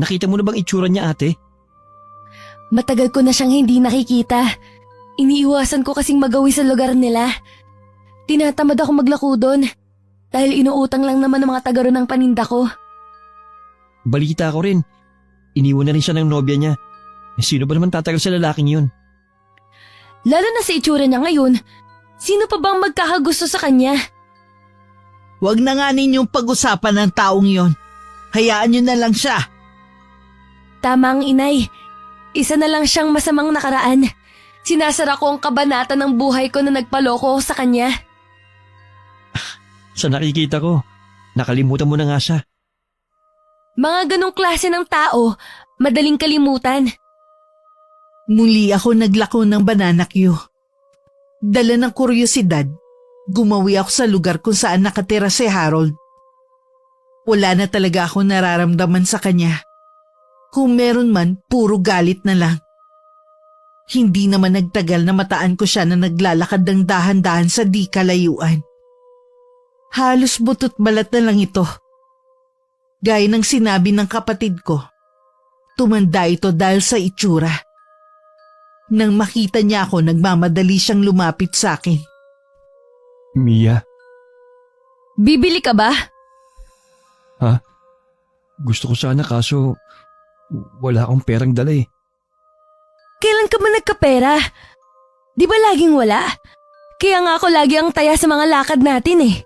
Nakita mo na bang itsura niya, ate? Matagal ko na siyang hindi nakikita. Iniiwasan ko kasing magawi sa lugar nila. Tinatamad ako maglako doon dahil inuutang lang naman ng mga taga roon ng paninda ko. Balita ko rin. Iniwan na rin siya ng nobya niya. Sino ba naman tatagal sa lalaking yun? Lalo na sa itsura niya ngayon, sino pa bang magkakagusto sa kanya? Huwag na nga ninyong pag-usapan ng taong yon. Hayaan nyo na lang siya. Tama ang inay. Isa na lang siyang masamang nakaraan. Sinasara ko ang kabanata ng buhay ko na nagpaloko sa kanya. Sa nakikita ko, nakalimutan mo na nga siya. Mga ganong klase ng tao, madaling kalimutan. Muli ako naglako ng banana cue. Dala ng kuryosidad, gumawi ako sa lugar kung saan nakatira si Harold. Wala na talaga ako nararamdaman sa kanya. Kung meron man, puro galit na lang. Hindi naman nagtagal na mataan ko siya na naglalakad ng dahan-dahan sa di kalayuan. Halos butot balat na lang ito. Gaya ng sinabi ng kapatid ko, tumanda ito dahil sa itsura. Nang makita niya ako, nagmamadali siyang lumapit sa akin. Mia? Bibili ka ba? Ha? Gusto ko sana kaso wala akong perang dala eh. Kailan ka ba nagkapera? Di ba laging wala? Kaya nga ako lagi ang taya sa mga lakad natin eh.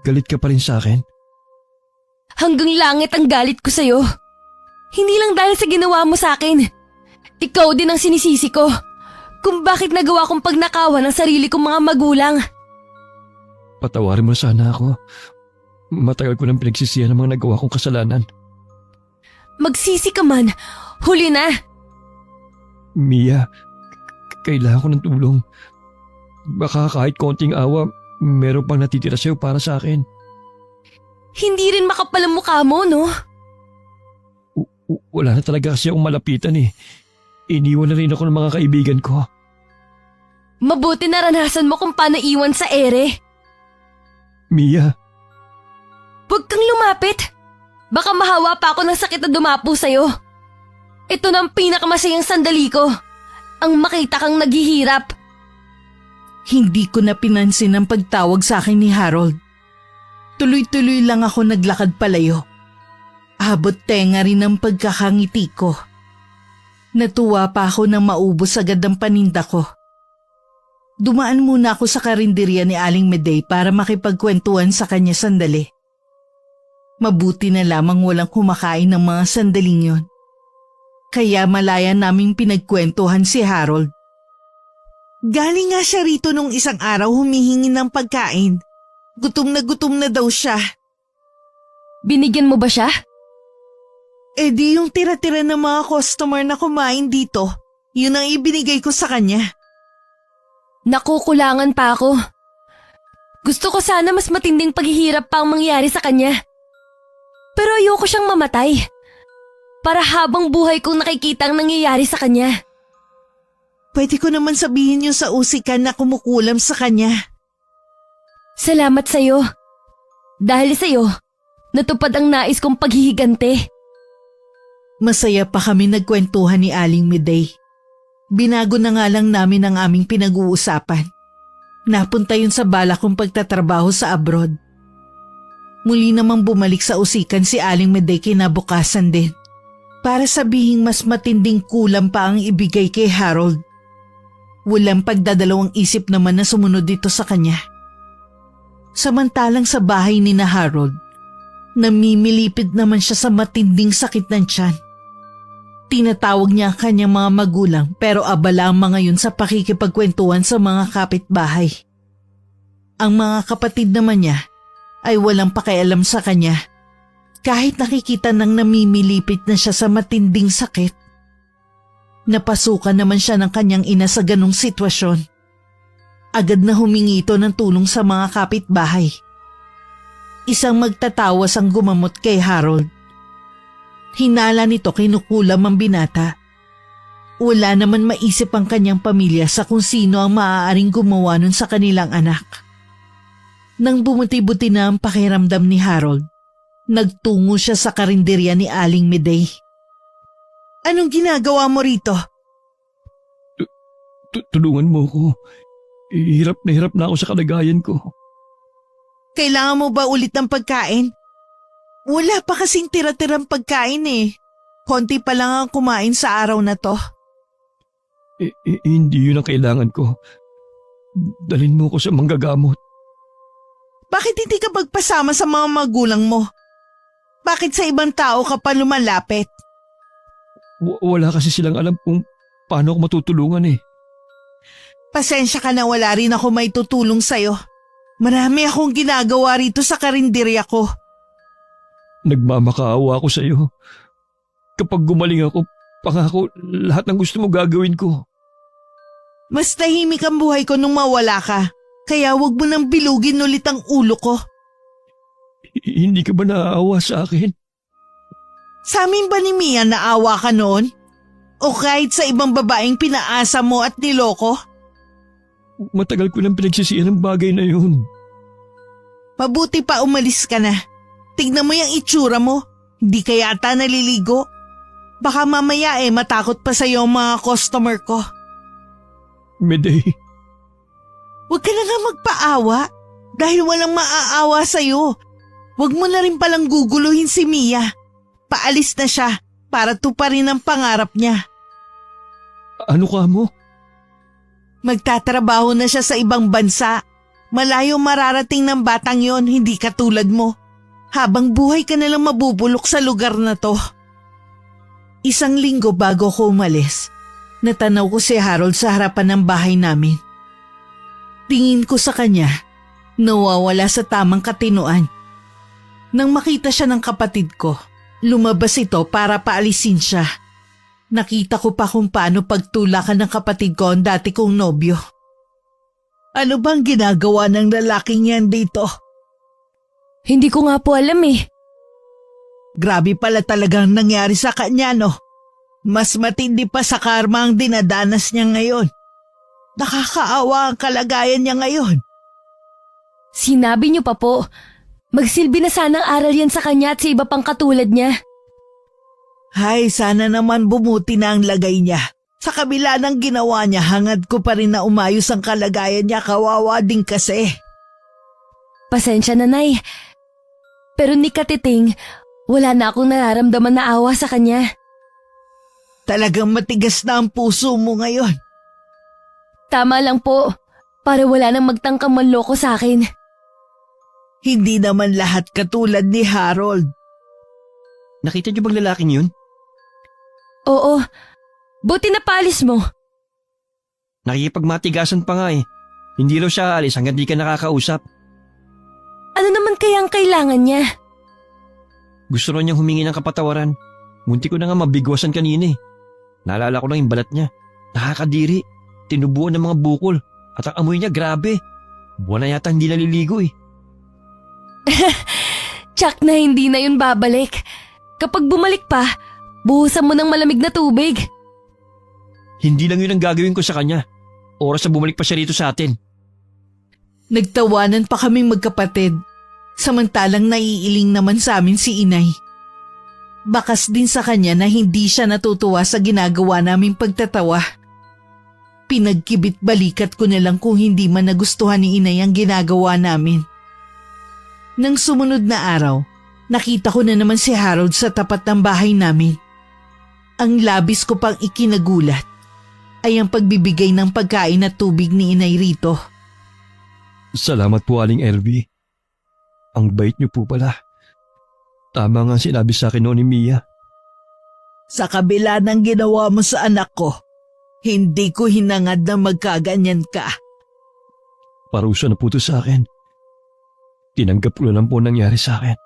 Galit ka pa rin sa akin? Hanggang langit ang galit ko sa'yo. Hindi lang dahil sa ginawa mo sa akin. Ikaw din ang sinisisi ko. Kung bakit nagawa kong pagnakawan ang sarili kong mga magulang. Patawarin mo sana ako. Matagal ko nang pinagsisihan ng mga nagawa kong kasalanan. Magsisi ka man, huli na. Mia, kailangan ko ng tulong. Baka kahit konting awa, meron pang natitira sa'yo para sa akin. Hindi rin makapal ang mukha mo, no? Wala na talaga kasi akong malapitan eh. Iniwan na rin ako ng mga kaibigan ko. Mabuti naranasan mo kung paano iwan sa ere. Mia, Huwag kang lumapit. Baka mahawa pa ako ng sakit na dumapo sa'yo. Ito na ang pinakamasayang sandali ko. ang makita kang naghihirap. Hindi ko na pinansin ang pagtawag sa akin ni Harold. Tuloy-tuloy lang ako naglakad palayo. Abot tenga rin ang pagkakangiti ko. Natuwa pa ako nang maubos agad ang paninda ko. Dumaan muna ako sa karinderya ni Aling Medey para makipagkwentuhan sa kanya sandali. Mabuti na lamang walang kumakain ng mga sandaling yon. Kaya malaya naming pinagkwentuhan si Harold. Galing nga siya rito nung isang araw humihingi ng pagkain. Gutom na daw siya. Binigyan mo ba siya? Eh di yung tira-tira ng mga customer na kumain dito, yun ang ibinigay ko sa kanya. Nakukulangan pa ako. Gusto ko sana mas matinding paghihirap pa ang mangyari sa kanya. Pero ayoko siyang mamatay. Para habang buhay kong nakikita ang nangyayari sa kanya. Pwede ko naman sabihin yung sa usikan na kumukulam sa kanya. Salamat sa'yo. Dahil sa'yo, natupad ang nais kong paghihigante. Masaya pa kami nagkwentuhan ni Aling Medey. Binago na nga lang namin ang aming pinag-uusapan. Napunta yun sa balak kong pagtatrabaho sa abroad. Muli namang bumalik sa usikan si Aling Medey kinabukasan din. Para sabihing mas matinding kulam pa ang ibigay kay Harold. Walang pagdadalawang isip naman na sumunod dito sa kanya. Samantalang sa bahay ni na Harold, namimilipid naman siya sa matinding sakit ng tiyan. Tinatawag niya ang kanyang mga magulang pero abala ang mga yun sa pakikipagkwentuhan sa mga kapitbahay. Ang mga kapatid naman niya ay walang pakialam sa kanya. Kahit nakikita nang namimilipit na siya sa matinding sakit. Napasukan naman siya ng kanyang ina sa ganong sitwasyon. Agad na humingi ito ng tulong sa mga kapitbahay. Isang magtatawas ang gumamot kay Harold. Hinala nito kinukulam ang binata. Wala naman maisip ang kanyang pamilya sa kung sino ang maaaring gumawa nun sa kanilang anak. Nang bumuti-buti na ang pakiramdam ni Harold, nagtungo siya sa karinderya ni Aling Medey. Anong ginagawa mo rito? Tulungan mo ko. Hirap na ako sa kalagayan ko. Kailangan mo ba ulit ng pagkain? Wala pa kasing tira-tirang pagkain eh. Konti pa lang ang kumain sa araw na to. Hindi yun ang kailangan ko. Dalhin mo ko sa manggagamot. Bakit hindi ka magpasama sa mga magulang mo? Bakit sa ibang tao ka pa lumalapit? Wala kasi silang alam kung paano ako matutulungan eh. Pasensya ka na wala rin ako may tutulong sa'yo. Marami akong ginagawa rito sa karinderya ko. Nagmamakaawa ako sa iyo. Kapag gumaling ako, pangako lahat ng gusto mo gagawin ko. Mas tahimik ang buhay ko nung mawala ka. Kaya wag mo nang bilugin ulit ang ulo ko. Hindi ka ba naaawa sa akin? Sa amin ba ni Mia naawa ka noon? O kahit sa ibang babaeng pinaasa mo at niloko? Matagal ko nang pinagsisihan ang bagay na yun. Mabuti pa umalis ka na. Tignan mo yung itsura mo. Hindi ka yata naliligo. Baka mamaya matakot pa sa'yo ang mga customer ko. Medey. Huwag ka na nga magpaawa dahil walang maaawa sa'yo. Huwag mo na rin palang guguluhin si Mia. Paalis na siya para tuparin ang pangarap niya. Ano ka mo? Magtatrabaho na siya sa ibang bansa. Malayo mararating ng batang yon, hindi katulad mo. Habang buhay ka nalang mabubulok sa lugar na to. Isang linggo bago ko umalis, natanaw ko si Harold sa harapan ng bahay namin. Tingin ko sa kanya, nawawala sa tamang katinuan. Nang makita siya ng kapatid ko, lumabas ito para paalisin siya. Nakita ko pa kung paano pagtulakan ng kapatid ko ang dati kong nobyo. Ano bang ginagawa ng lalaking yan dito? Hindi ko nga po alam eh. Grabe pala talagang nangyari sa kanya, no? Mas matindi pa sa karma ang dinadanas niya ngayon. Nakakaawa ang kalagayan niya ngayon. Sinabi niyo pa po, magsilbi na sanang aral yan sa kanya at sa iba pang katulad niya. Hay, sana naman bumuti na ang lagay niya. Sa kabila ng ginawa niya, hangad ko pa rin na umayos ang kalagayan niya. Kawawa din kasi. Pasensya na, Nay. Pero ni Katiting, wala na akong nararamdaman na awa sa kanya. Talagang matigas na ang puso mo ngayon. Tama lang po, para wala nang magtangkang manloko sa akin. Hindi naman lahat katulad ni Harold. Nakita niyo bang lalaking yun? Oo, buti na paalis mo. Nakikipagmatigasan pa nga eh. Hindi raw siya aalis hanggang di ka nakakausap. Ano naman kaya ang kailangan niya? Gusto raw niyang humingi ng kapatawaran. Munti ko na nga mabigwasan kanina eh. Naalala ko lang yung balat niya. Nakakadiri. Tinubuan ng mga bukol. At ang amoy niya grabe. Buwan na yata hindi naliligo eh. Tsak na hindi na yun babalik. Kapag bumalik pa, buhusan mo ng malamig na tubig. Hindi lang yun ang gagawin ko sa kanya. Oras na bumalik pa siya rito sa atin. Nagtawanan pa kaming magkapatid. Samantalang naiiling naman sa amin si inay. Bakas din sa kanya na hindi siya natutuwa sa ginagawa naming pagtatawa. Pinagkibit balikat ko na lang kung hindi man nagustuhan ni inay ang ginagawa namin. Nang sumunod na araw, nakita ko na naman si Harold sa tapat ng bahay namin. Ang labis ko pang ikinagulat ay ang pagbibigay ng pagkain at tubig ni inay rito. Salamat po, Aling Elvie. Ang bait niyo po pala. Tama nga sinabi sa akin noon ni Mia. Sa kabila ng ginawa mo sa anak ko, hindi ko hinangad na magkaganyan ka. Parusa na po to sa akin. Tinanggap ko lang po nangyari sa akin.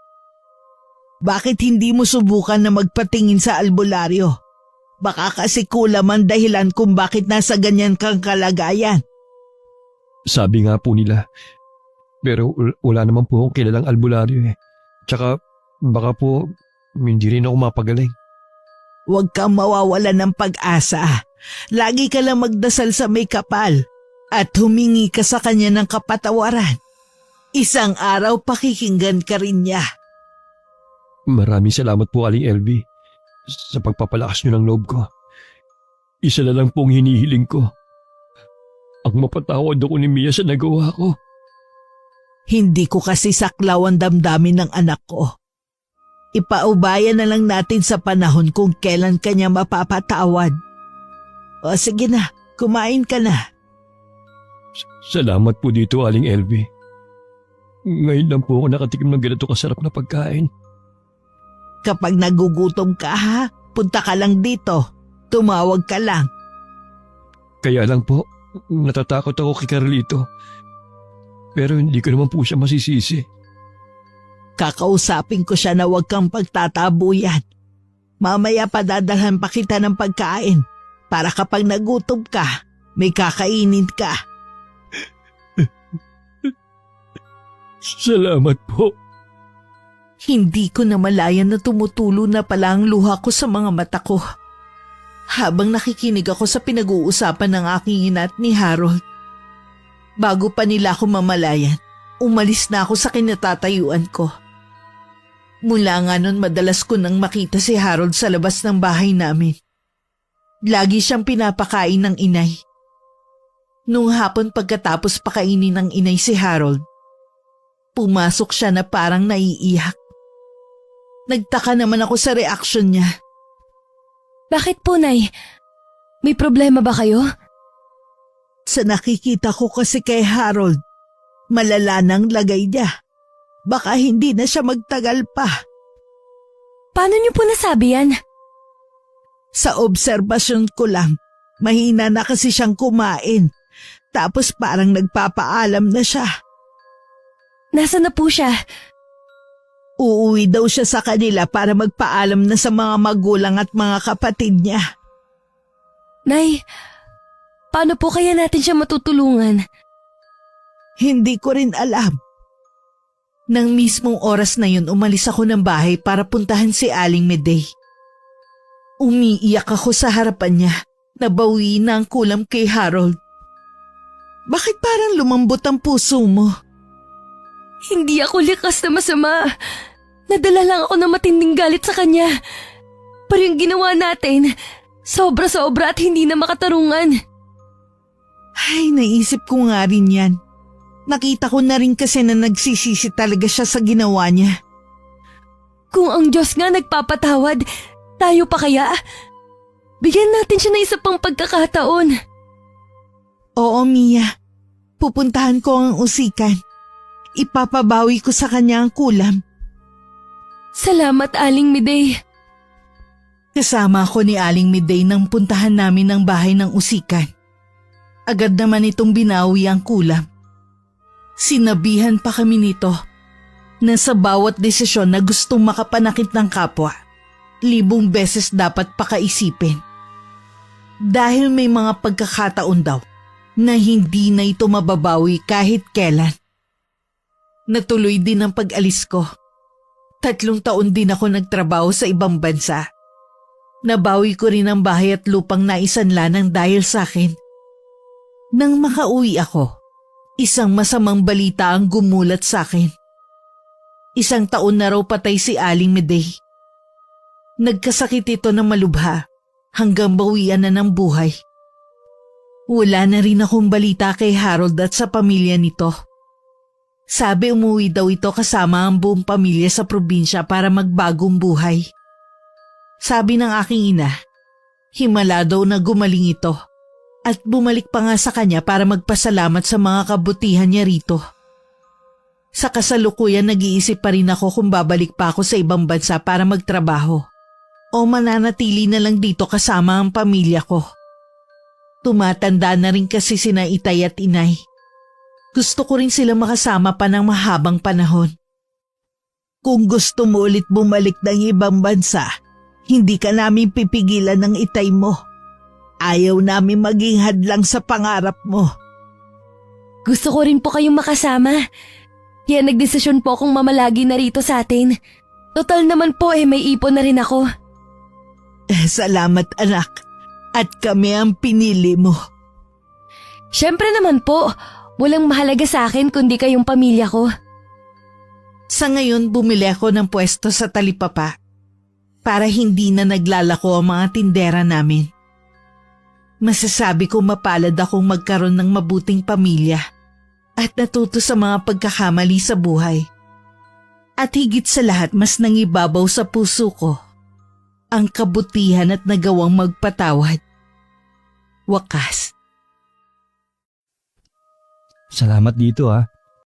Bakit hindi mo subukan na magpatingin sa albularyo? Baka kasi kulam ang dahilan kung bakit nasa ganyan kang kalagayan. Sabi nga po nila. Pero wala naman po akong kilalang albularyo eh. Tsaka baka po hindi rin ako mapagaling. Huwag kang mawawalan ng pag-asa. Lagi ka lang magdasal sa may kapal at humingi ka sa kanya ng kapatawaran. Isang araw pakikinggan ka rin niya. Maraming salamat po, Aling Elvie, sa pagpapalakas niyo ng loob ko. Isa na lang pong hinihiling ko. Ang mapatawad ako ni Mia sa nagawa ko. Hindi ko kasi saklaw ang damdamin ng anak ko. Ipaubayan na lang natin sa panahon kung kailan kanya mapapatawad. O sige na, kumain ka na. Salamat po dito, Aling Elvie. Ngayon lang po ako nakatikim ng ganito kasarap na pagkain. Kapag nagugutom ka ha, punta ka lang dito. Tumawag ka lang. Kaya lang po, natatakot ako kay Carlito. Pero hindi ko naman po siya masisisi. Kakausapin ko siya na huwag kang pagtatabuyan. Mamaya padadalhan pa kita ng pagkain para kapag nagutom ka, may kakainin ka. Salamat po. Hindi ko na malayan na tumutulo na pala ang luha ko sa mga mata ko. Habang nakikinig ako sa pinag-uusapan ng aking ina at ni Harold. Bago pa nila ako mamalayan, umalis na ako sa kinatatayuan ko. Mula nga nun madalas ko nang makita si Harold sa labas ng bahay namin. Lagi siyang pinapakain ng inay. Nung hapon pagkatapos pakainin ng inay si Harold, pumasok siya na parang naiiyak. Nagtaka naman ako sa reaksyon niya. Bakit po, Nay? May problema ba kayo? Sa nakikita ko kasi kay Harold, malala nang lagay niya. Baka hindi na siya magtagal pa. Paano niyo po nasabi yan? Sa obserbasyon ko lang, mahina na kasi siyang kumain. Tapos parang nagpapaalam na siya. Nasaan na po siya? Uuwi daw siya sa kanila para magpaalam na sa mga magulang at mga kapatid niya. Nay, paano po kaya natin siya matutulungan? Hindi ko rin alam. Nang mismong oras na yun, umalis ako ng bahay para puntahan si Aling Medey. Umiiyak ako sa harapan niya. Nabawi na ang kulam kay Harold. Bakit parang lumambot ang puso mo? Hindi ako likas na masama. Nadala lang ako ng matinding galit sa kanya. Pero yung ginawa natin, Sobra-sobra at hindi na makatarungan. Ay, naisip ko nga rin yan. Nakita ko na rin kasi na nagsisisi talaga siya sa ginawa niya. Kung ang Diyos nga nagpapatawad, tayo pa kaya? Bigyan natin siya ng isa pang pagkakataon. Oo, Mia. Pupuntahan ko ang usikan. Ipapabawi ko sa kanya ang kulam. Salamat, Aling Miday. Kasama ako ni Aling Miday nang puntahan namin ang bahay ng usikan. Agad naman itong binawi ang kulam. Sinabihan pa kami nito na sa bawat desisyon na gustong makapanakit ng kapwa, 1,000 beses dapat pakaisipin. Dahil may mga pagkakataon daw na hindi na ito mababawi kahit kailan. Natuloy din ang pag-alis ko. 3 taon din ako nagtrabaho sa ibang bansa. Nabawi ko rin ang bahay at lupang naisanla ng dahil sa akin. Nang makauwi ako, isang masamang balita ang gumulat sa akin. 1 taon na raw patay si Aling Miday. Nagkasakit ito na malubha hanggang bawian na ng buhay. Wala na rin akong balita kay Harold at sa pamilya nito. Sabi umuwi daw ito kasama ang buong pamilya sa probinsya para magbagong buhay. Sabi ng aking ina, himala daw na gumaling ito at bumalik pa nga sa kanya para magpasalamat sa mga kabutihan niya rito. Sa kasalukuyan nag-iisip pa rin ako kung babalik pa ako sa ibang bansa para magtrabaho o mananatili na lang dito kasama ang pamilya ko. Tumatanda na rin kasi sina itay at inay. Gusto ko rin sila makasama pa ng mahabang panahon. Kung gusto mo ulit bumalik ng ibang bansa, hindi ka namin pipigilan ng itay mo. Ayaw namin maging hadlang sa pangarap mo. Gusto ko rin po kayong makasama. Kaya nagdesisyon po akong mamalagi na rito sa atin. Total naman po may ipon na rin ako. Salamat anak. At kami ang pinili mo. Siyempre naman po, walang mahalaga sa akin kundi kayong pamilya ko. Sa ngayon bumili ako ng pwesto sa Talipapa para hindi na naglalako ang mga tindera namin. Masasabi ko mapalad akong magkaroon ng mabuting pamilya at natuto sa mga pagkakamali sa buhay. At higit sa lahat mas nangibabaw sa puso ko ang kabutihan at nagawang magpatawad. Wakas. Salamat dito ha.